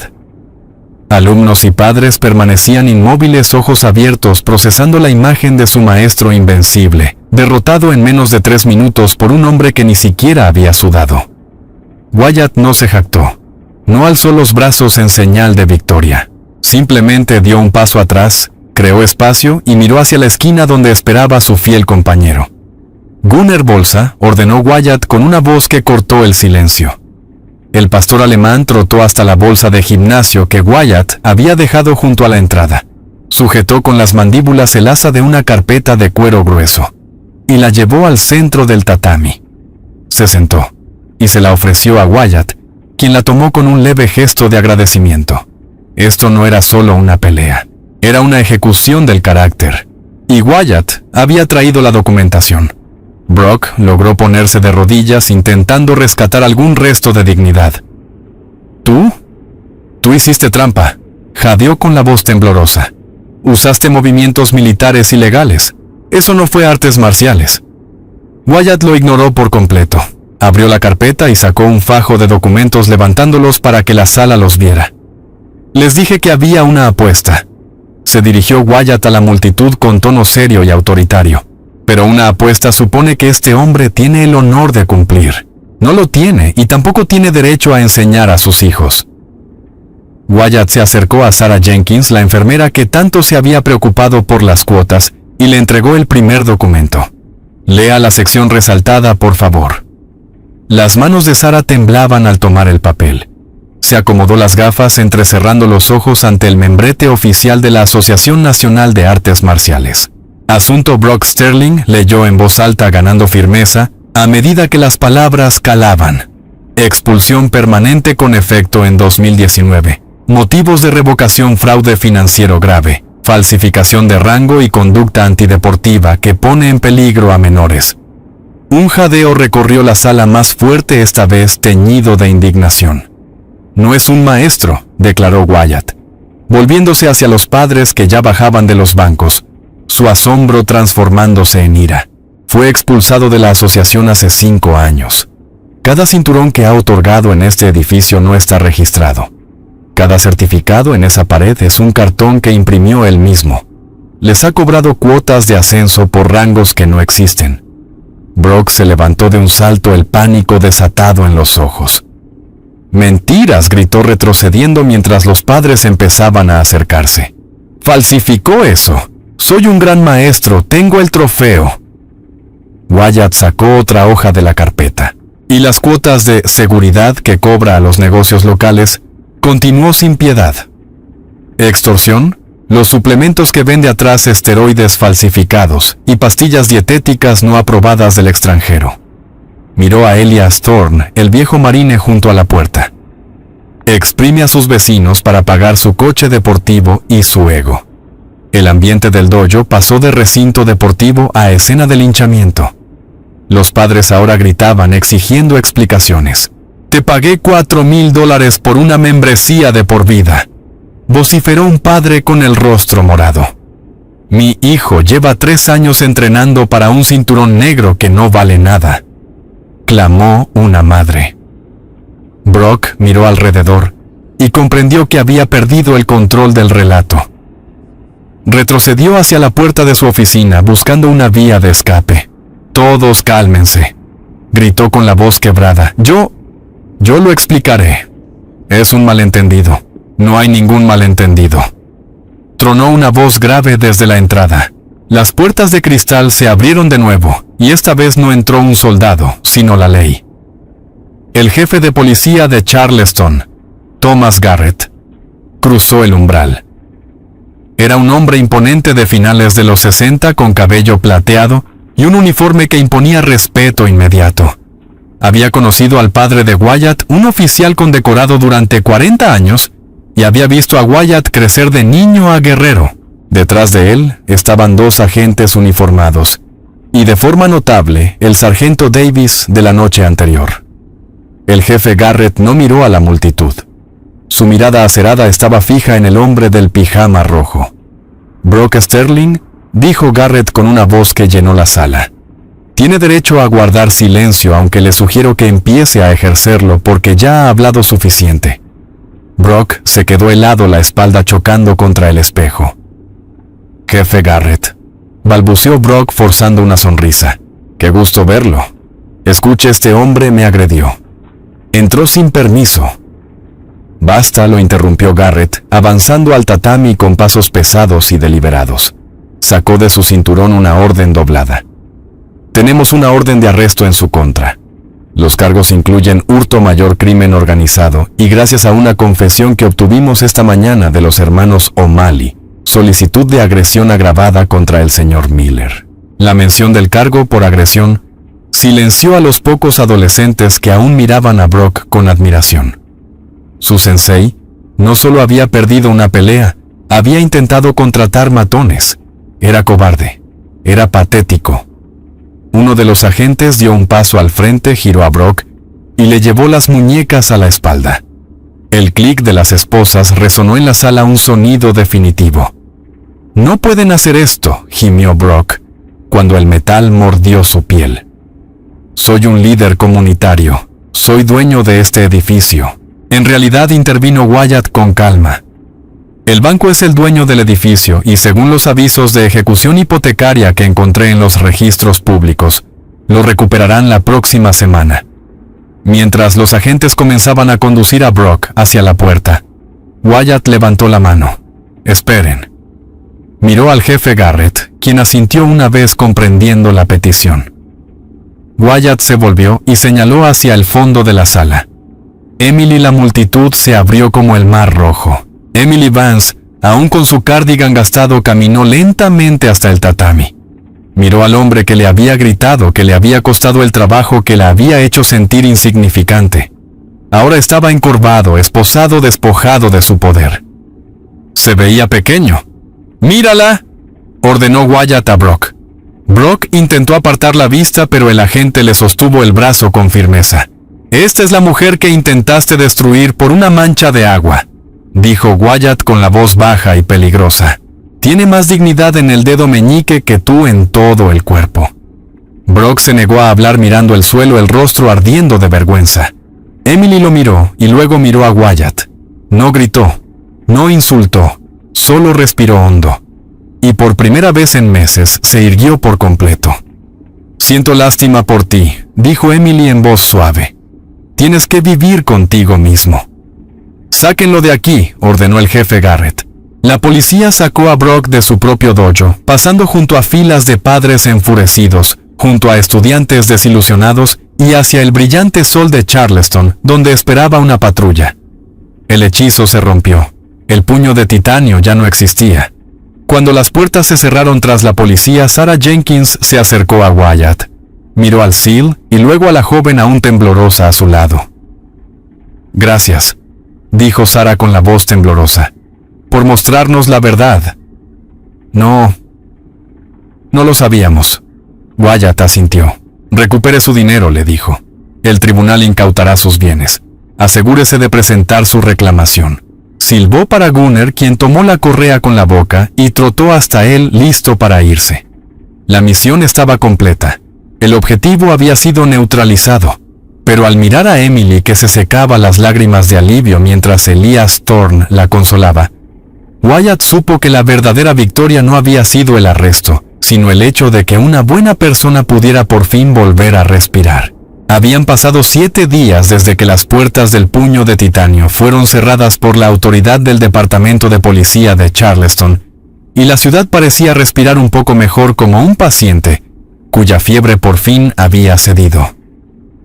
Alumnos y padres permanecían inmóviles, ojos abiertos, procesando la imagen de su maestro invencible, derrotado en menos de 3 minutos por un hombre que ni siquiera había sudado. Wyatt no se jactó. No alzó los brazos en señal de victoria. Simplemente dio un paso atrás, creó espacio y miró hacia la esquina donde esperaba a su fiel compañero. «Gunnar Bolsa», ordenó Wyatt con una voz que cortó el silencio. El pastor alemán trotó hasta la bolsa de gimnasio que Wyatt había dejado junto a la entrada. Sujetó con las mandíbulas el asa de una carpeta de cuero grueso y la llevó al centro del tatami. Se sentó y se la ofreció a Wyatt, quien la tomó con un leve gesto de agradecimiento. Esto no era solo una pelea, era una ejecución del carácter. Y Wyatt había traído la documentación. Brock logró ponerse de rodillas intentando rescatar algún resto de dignidad. Tú hiciste trampa», jadeó con la voz temblorosa. «Usaste movimientos militares ilegales. Eso no fue artes marciales». Wyatt lo ignoró por completo. Abrió la carpeta y sacó un fajo de documentos levantándolos para que la sala los viera. «Les dije que había una apuesta». Se dirigió Wyatt a la multitud con tono serio y autoritario. «Pero una apuesta supone que este hombre tiene el honor de cumplir. No lo tiene y tampoco tiene derecho a enseñar a sus hijos». Wyatt se acercó a Sarah Jenkins, la enfermera que tanto se había preocupado por las cuotas, y le entregó el primer documento. «Lea la sección resaltada, por favor». Las manos de Sarah temblaban al tomar el papel. Se acomodó las gafas entrecerrando los ojos ante el membrete oficial de la Asociación Nacional de Artes Marciales. Asunto Brock Sterling, leyó en voz alta ganando firmeza a medida que las palabras calaban. Expulsión permanente con efecto en 2019. Motivos de revocación: fraude financiero grave, falsificación de rango y conducta antideportiva que pone en peligro a menores. Un jadeo recorrió la sala más fuerte, esta vez teñido de indignación. «No es un maestro», declaró Wyatt, volviéndose hacia los padres que ya bajaban de los bancos, su asombro transformándose en ira. «Fue expulsado de la asociación hace 5 años. Cada cinturón que ha otorgado en este edificio no está registrado. Cada certificado en esa pared es un cartón que imprimió él mismo. Les ha cobrado cuotas de ascenso por rangos que no existen». Brock se levantó de un salto, el pánico desatado en los ojos. «¡Mentiras!», gritó retrocediendo mientras los padres empezaban a acercarse. «¡Falsificó eso! Soy un gran maestro, tengo el trofeo». Wyatt sacó otra hoja de la carpeta. «¿Y las cuotas de seguridad que cobra a los negocios locales?», continuó sin piedad. «¿Extorsión? Los suplementos que vende atrás, esteroides falsificados y pastillas dietéticas no aprobadas del extranjero». Miró a Elias Thorne, el viejo marine, junto a la puerta. «Exprime a sus vecinos para pagar su coche deportivo y su ego». El ambiente del dojo pasó de recinto deportivo a escena de linchamiento. Los padres ahora gritaban exigiendo explicaciones. «Te pagué $4,000 por una membresía de por vida», vociferó un padre con el rostro morado. «Mi hijo lleva 3 años entrenando para un cinturón negro que no vale nada», clamó una madre. Brock miró alrededor y comprendió que había perdido el control del relato. Retrocedió hacia la puerta de su oficina buscando una vía de escape. «Todos cálmense», gritó con la voz quebrada. Yo lo explicaré. Es un malentendido. No hay ningún malentendido». Tronó una voz grave desde la entrada. Las puertas de cristal se abrieron de nuevo, y esta vez no entró un soldado, sino la ley. El jefe de policía de Charleston, Thomas Garrett, cruzó el umbral. Era un hombre imponente de finales de los 60 con cabello plateado y un uniforme que imponía respeto inmediato. Había conocido al padre de Wyatt, un oficial condecorado durante 40 años, y había visto a Wyatt crecer de niño a guerrero. Detrás de él estaban 2 agentes uniformados, y de forma notable el sargento Davis de la noche anterior. El jefe Garrett no miró a la multitud. Su mirada acerada estaba fija en el hombre del pijama rojo. «Brock Sterling», dijo Garrett con una voz que llenó la sala. «Tiene derecho a guardar silencio, aunque le sugiero que empiece a ejercerlo porque ya ha hablado suficiente». Brock se quedó helado, la espalda chocando contra el espejo. «Jefe Garrett», balbuceó Brock forzando una sonrisa. «Qué gusto verlo. Escuche, este hombre me agredió. Entró sin permiso». «Basta», lo interrumpió Garrett, avanzando al tatami con pasos pesados y deliberados. Sacó de su cinturón una orden doblada. «Tenemos una orden de arresto en su contra. Los cargos incluyen hurto mayor, crimen organizado, y gracias a una confesión que obtuvimos esta mañana de los hermanos O'Malley, solicitud de agresión agravada contra el señor Miller». La mención del cargo por agresión silenció a los pocos adolescentes que aún miraban a Brock con admiración. Su sensei no solo había perdido una pelea, había intentado contratar matones. Era cobarde, era patético. Uno de los agentes dio un paso al frente, giró a Brock y le llevó las muñecas a la espalda. El clic de las esposas resonó en la sala, un sonido definitivo. «No pueden hacer esto», gimió Brock, cuando el metal mordió su piel. «Soy un líder comunitario. Soy dueño de este edificio». En realidad, intervino Wyatt con calma. «El banco es el dueño del edificio y según los avisos de ejecución hipotecaria que encontré en los registros públicos, lo recuperarán la próxima semana». Mientras los agentes comenzaban a conducir a Brock hacia la puerta, Wyatt levantó la mano. «Esperen». Miró al jefe Garrett, quien asintió una vez comprendiendo la petición. Wyatt se volvió y señaló hacia el fondo de la sala. Emily, la multitud se abrió como el mar rojo. Emily Vance, aún con su cardigan gastado, caminó lentamente hasta el tatami. Miró al hombre que le había gritado, que le había costado el trabajo, que la había hecho sentir insignificante. Ahora estaba encorvado, esposado, despojado de su poder. Se veía pequeño. «¡Mírala!», ordenó Wyatt a Brock. Brock intentó apartar la vista, pero el agente le sostuvo el brazo con firmeza. «Esta es la mujer que intentaste destruir por una mancha de agua», dijo Wyatt con la voz baja y peligrosa. «Tiene más dignidad en el dedo meñique que tú en todo el cuerpo». Brock se negó a hablar mirando el suelo, el rostro ardiendo de vergüenza. Emily lo miró y luego miró a Wyatt. No gritó, no insultó, solo respiró hondo. Y por primera vez en meses se irguió por completo. «Siento lástima por ti», dijo Emily en voz suave. «Tienes que vivir contigo mismo». «Sáquenlo de aquí», ordenó el jefe Garrett. La policía sacó a Brock de su propio dojo, pasando junto a filas de padres enfurecidos, junto a estudiantes desilusionados y hacia el brillante sol de Charleston, donde esperaba una patrulla. El hechizo se rompió. El puño de titanio ya no existía. Cuando las puertas se cerraron tras la policía, Sarah Jenkins se acercó a Wyatt. Miró al SEAL y luego a la joven aún temblorosa a su lado. «Gracias», dijo Sarah con la voz temblorosa, «por mostrarnos la verdad». No lo sabíamos». Wyatt asintió. «Recupere su dinero», le dijo. «El tribunal incautará sus bienes. Asegúrese de presentar su reclamación». Silbó para Gunner, quien tomó la correa con la boca y trotó hasta él listo para irse. La misión estaba completa. El objetivo había sido neutralizado. Pero al mirar a Emily, que se secaba las lágrimas de alivio mientras Elias Thorne la consolaba, Wyatt supo que la verdadera victoria no había sido el arresto, sino el hecho de que una buena persona pudiera por fin volver a respirar. Habían pasado 7 días desde que las puertas del puño de titanio fueron cerradas por la autoridad del Departamento de Policía de Charleston, y la ciudad parecía respirar un poco mejor como un paciente, cuya fiebre por fin había cedido.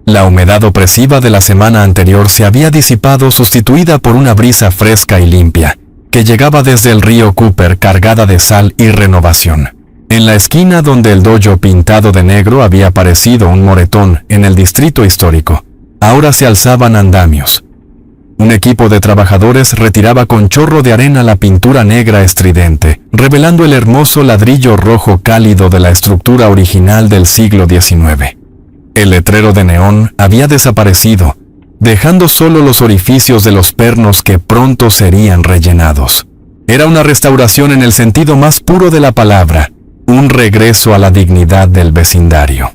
La humedad opresiva de la semana anterior se había disipado, sustituida por una brisa fresca y limpia, que llegaba desde el río Cooper cargada de sal y renovación. En la esquina donde el dojo pintado de negro había aparecido un moretón en el distrito histórico, ahora se alzaban andamios. Un equipo de trabajadores retiraba con chorro de arena la pintura negra estridente, revelando el hermoso ladrillo rojo cálido de la estructura original del siglo XIX. El letrero de neón había desaparecido, dejando solo los orificios de los pernos que pronto serían rellenados. Era una restauración en el sentido más puro de la palabra, un regreso a la dignidad del vecindario.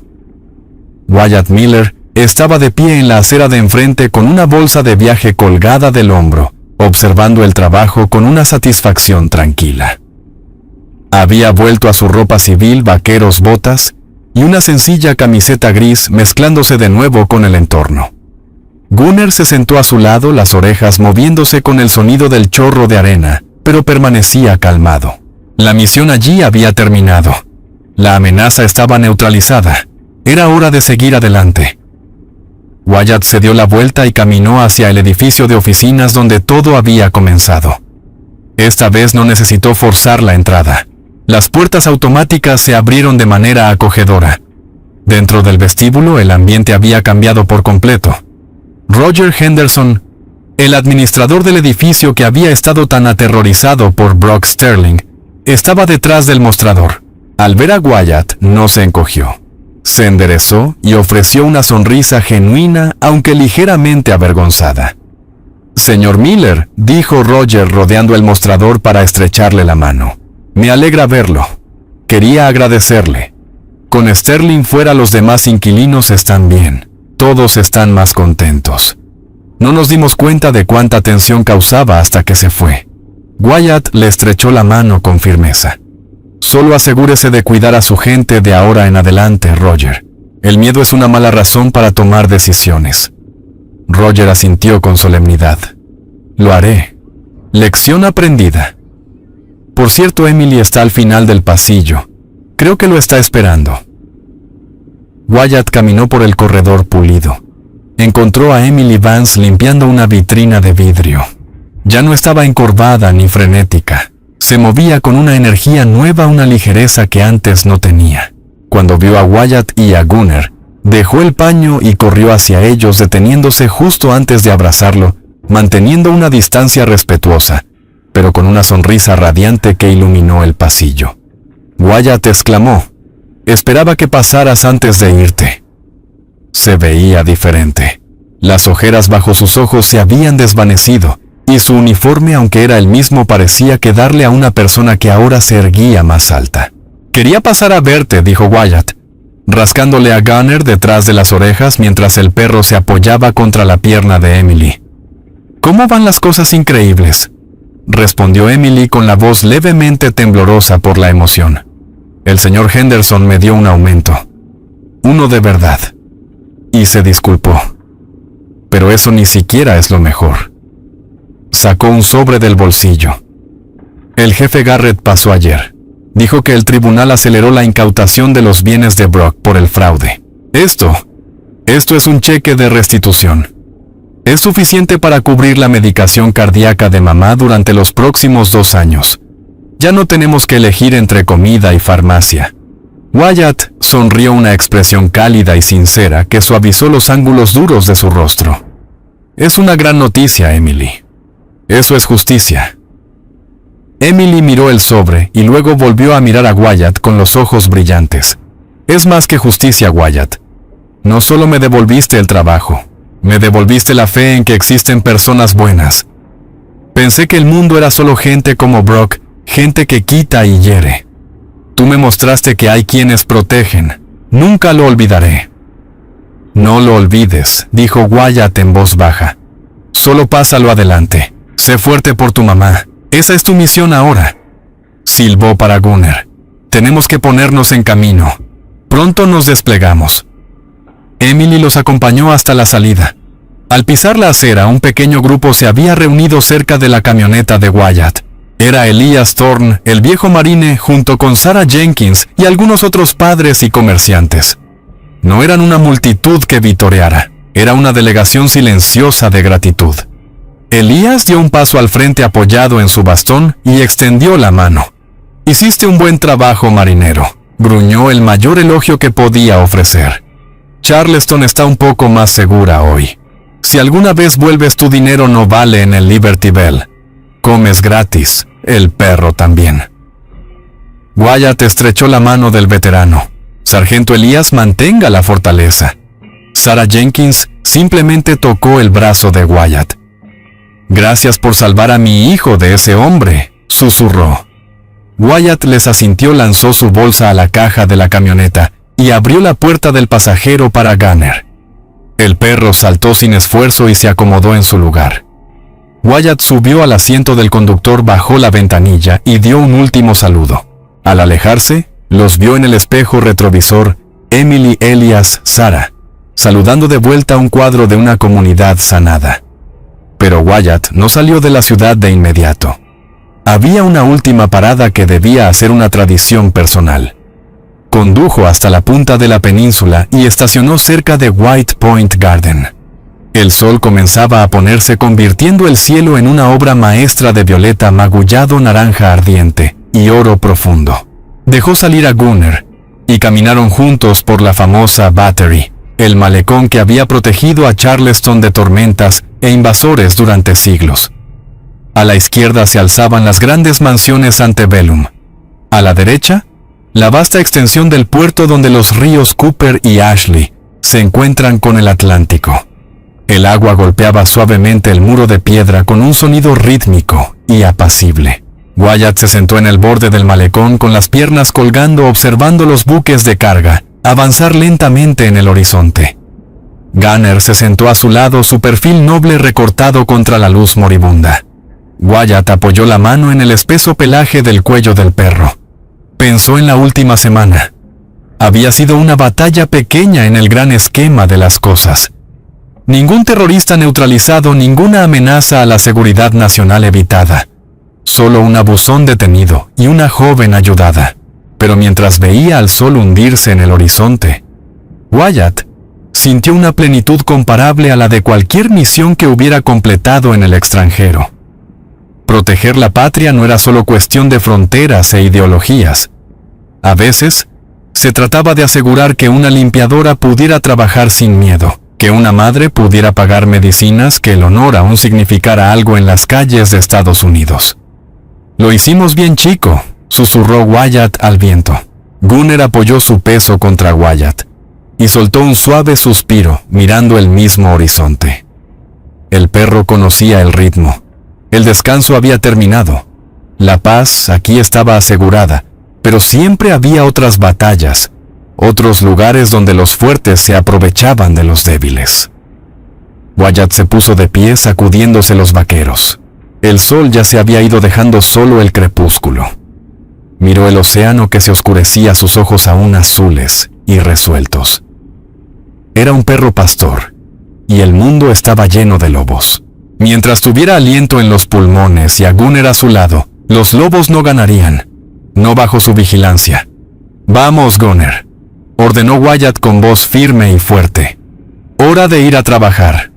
Wyatt Miller estaba de pie en la acera de enfrente con una bolsa de viaje colgada del hombro, observando el trabajo con una satisfacción tranquila. Había vuelto a su ropa civil, vaqueros, botas y una sencilla camiseta gris, mezclándose de nuevo con el entorno. Gunner se sentó a su lado, las orejas moviéndose con el sonido del chorro de arena, pero permanecía calmado. La misión allí había terminado. La amenaza estaba neutralizada. Era hora de seguir adelante. Wyatt se dio la vuelta y caminó hacia el edificio de oficinas donde todo había comenzado. Esta vez no necesitó forzar la entrada. Las puertas automáticas se abrieron de manera acogedora. Dentro del vestíbulo el ambiente había cambiado por completo. Roger Henderson, el administrador del edificio que había estado tan aterrorizado por Brock Sterling, estaba detrás del mostrador. Al ver a Wyatt, no se encogió. Se enderezó y ofreció una sonrisa genuina, aunque ligeramente avergonzada. «Señor Miller», dijo Roger rodeando el mostrador para estrecharle la mano. «Me alegra verlo. Quería agradecerle. Con Sterling fuera, los demás inquilinos están bien. Todos están más contentos. No nos dimos cuenta de cuánta tensión causaba hasta que se fue». Wyatt le estrechó la mano con firmeza. «Solo asegúrese de cuidar a su gente de ahora en adelante, Roger. El miedo es una mala razón para tomar decisiones». Roger asintió con solemnidad. «Lo haré. Lección aprendida. Por cierto, Emily está al final del pasillo. Creo que lo está esperando». Wyatt caminó por el corredor pulido. Encontró a Emily Vance limpiando una vitrina de vidrio. Ya no estaba encorvada ni frenética. Se movía con una energía nueva, una ligereza que antes no tenía. Cuando vio a Wyatt y a Gunner, dejó el paño y corrió hacia ellos, deteniéndose justo antes de abrazarlo, manteniendo una distancia respetuosa, pero con una sonrisa radiante que iluminó el pasillo. Wyatt exclamó: Esperaba que pasaras antes de irte. Se veía diferente. Las ojeras bajo sus ojos se habían desvanecido, y su uniforme, aunque era el mismo, parecía quedarle a una persona que ahora se erguía más alta. «Quería pasar a verte», dijo Wyatt, rascándole a Gunner detrás de las orejas mientras el perro se apoyaba contra la pierna de Emily. «¿Cómo van las cosas increíbles?», respondió Emily con la voz levemente temblorosa por la emoción. «El señor Henderson me dio un aumento. Uno de verdad. Y se disculpó. Pero eso ni siquiera es lo mejor». Sacó un sobre del bolsillo. «El jefe Garrett pasó ayer. Dijo que el tribunal aceleró la incautación de los bienes de Brock por el fraude. Esto es un cheque de restitución. Es suficiente para cubrir la medicación cardíaca de mamá durante los próximos 2 años. Ya no tenemos que elegir entre comida y farmacia». Wyatt sonrió una expresión cálida y sincera que suavizó los ángulos duros de su rostro. «Es una gran noticia, Emily. Eso es justicia». Emily miró el sobre y luego volvió a mirar a Wyatt con los ojos brillantes. «Es más que justicia, Wyatt. No solo me devolviste el trabajo, me devolviste la fe en que existen personas buenas. Pensé que el mundo era solo gente como Brock, gente que quita y hiere. Tú me mostraste que hay quienes protegen. Nunca lo olvidaré». «No lo olvides», dijo Wyatt en voz baja. «Solo pásalo adelante. Sé fuerte por tu mamá. Esa es tu misión ahora». Silbó para Gunner. «Tenemos que ponernos en camino. Pronto nos desplegamos». Emily los acompañó hasta la salida. Al pisar la acera, un pequeño grupo se había reunido cerca de la camioneta de Wyatt. Era Elias Thorne, el viejo marine, junto con Sarah Jenkins y algunos otros padres y comerciantes. No eran una multitud que vitoreara, era una delegación silenciosa de gratitud. Elias dio un paso al frente apoyado en su bastón y extendió la mano. «Hiciste un buen trabajo, marinero», gruñó el mayor elogio que podía ofrecer. «Charleston está un poco más segura hoy. Si alguna vez vuelves, tu dinero no vale en el Liberty Bell. Comes gratis, el perro también». Wyatt estrechó la mano del veterano. «Sargento Elias, mantenga la fortaleza». Sarah Jenkins simplemente tocó el brazo de Wyatt. «Gracias por salvar a mi hijo de ese hombre», susurró. Wyatt les asintió, lanzó su bolsa a la caja de la camioneta y abrió la puerta del pasajero para Gunner. El perro saltó sin esfuerzo y se acomodó en su lugar. Wyatt subió al asiento del conductor, bajó la ventanilla y dio un último saludo. Al alejarse, los vio en el espejo retrovisor Emily, Elias, Sarah, saludando de vuelta a un cuadro de una comunidad sanada. Pero Wyatt no salió de la ciudad de inmediato. Había una última parada que debía hacer una tradición personal. Condujo hasta la punta de la península y estacionó cerca de White Point Garden. El sol comenzaba a ponerse, convirtiendo el cielo en una obra maestra de violeta magullado, naranja ardiente y oro profundo. Dejó salir a Gunner y caminaron juntos por la famosa Battery, el malecón que había protegido a Charleston de tormentas e invasores durante siglos. A la izquierda se alzaban las grandes mansiones Antebellum. A la derecha, la vasta extensión del puerto donde los ríos Cooper y Ashley se encuentran con el Atlántico. El agua golpeaba suavemente el muro de piedra con un sonido rítmico y apacible. Wyatt se sentó en el borde del malecón con las piernas colgando, observando los buques de carga avanzar lentamente en el horizonte. Gunner se sentó a su lado, su perfil noble recortado contra la luz moribunda. Wyatt apoyó la mano en el espeso pelaje del cuello del perro. Pensó en la última semana. Había sido una batalla pequeña en el gran esquema de las cosas. Ningún terrorista neutralizado, ninguna amenaza a la seguridad nacional evitada. Solo un abusón detenido y una joven ayudada. Pero mientras veía al sol hundirse en el horizonte, Wyatt sintió una plenitud comparable a la de cualquier misión que hubiera completado en el extranjero. Proteger la patria no era solo cuestión de fronteras e ideologías. A veces, se trataba de asegurar que una limpiadora pudiera trabajar sin miedo, que una madre pudiera pagar medicinas, que el honor aún significara algo en las calles de Estados Unidos. «Lo hicimos bien, chico», susurró Wyatt al viento. Gunner apoyó su peso contra Wyatt y soltó un suave suspiro mirando el mismo horizonte. El perro conocía el ritmo. El descanso había terminado. La paz aquí estaba asegurada, pero siempre había otras batallas, otros lugares donde los fuertes se aprovechaban de los débiles. Wyatt se puso de pie sacudiéndose los vaqueros. El sol ya se había ido dejando solo el crepúsculo. Miró el océano que se oscurecía a sus ojos aún azules y resueltos. Era un perro pastor, y el mundo estaba lleno de lobos. Mientras tuviera aliento en los pulmones y a Gunner a su lado, los lobos no ganarían, no bajo su vigilancia. «Vamos, Gunner», ordenó Wyatt con voz firme y fuerte. «Hora de ir a trabajar».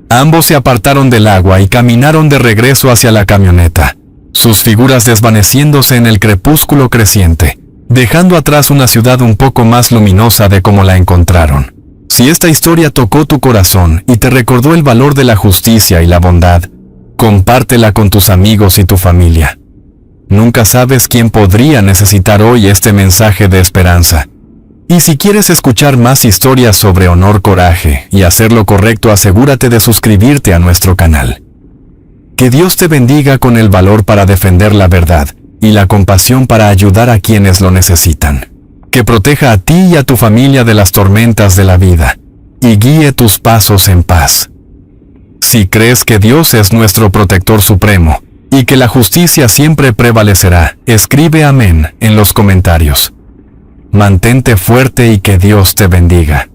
Ambos se apartaron del agua y caminaron de regreso hacia la camioneta, sus figuras desvaneciéndose en el crepúsculo creciente, dejando atrás una ciudad un poco más luminosa de como la encontraron. Si esta historia tocó tu corazón y te recordó el valor de la justicia y la bondad, compártela con tus amigos y tu familia. Nunca sabes quién podría necesitar hoy este mensaje de esperanza. Y si quieres escuchar más historias sobre honor, coraje y hacer lo correcto, asegúrate de suscribirte a nuestro canal. Que Dios te bendiga con el valor para defender la verdad y la compasión para ayudar a quienes lo necesitan. Que proteja a ti y a tu familia de las tormentas de la vida y guíe tus pasos en paz. Si crees que Dios es nuestro protector supremo y que la justicia siempre prevalecerá, escribe amén en los comentarios. Mantente fuerte y que Dios te bendiga.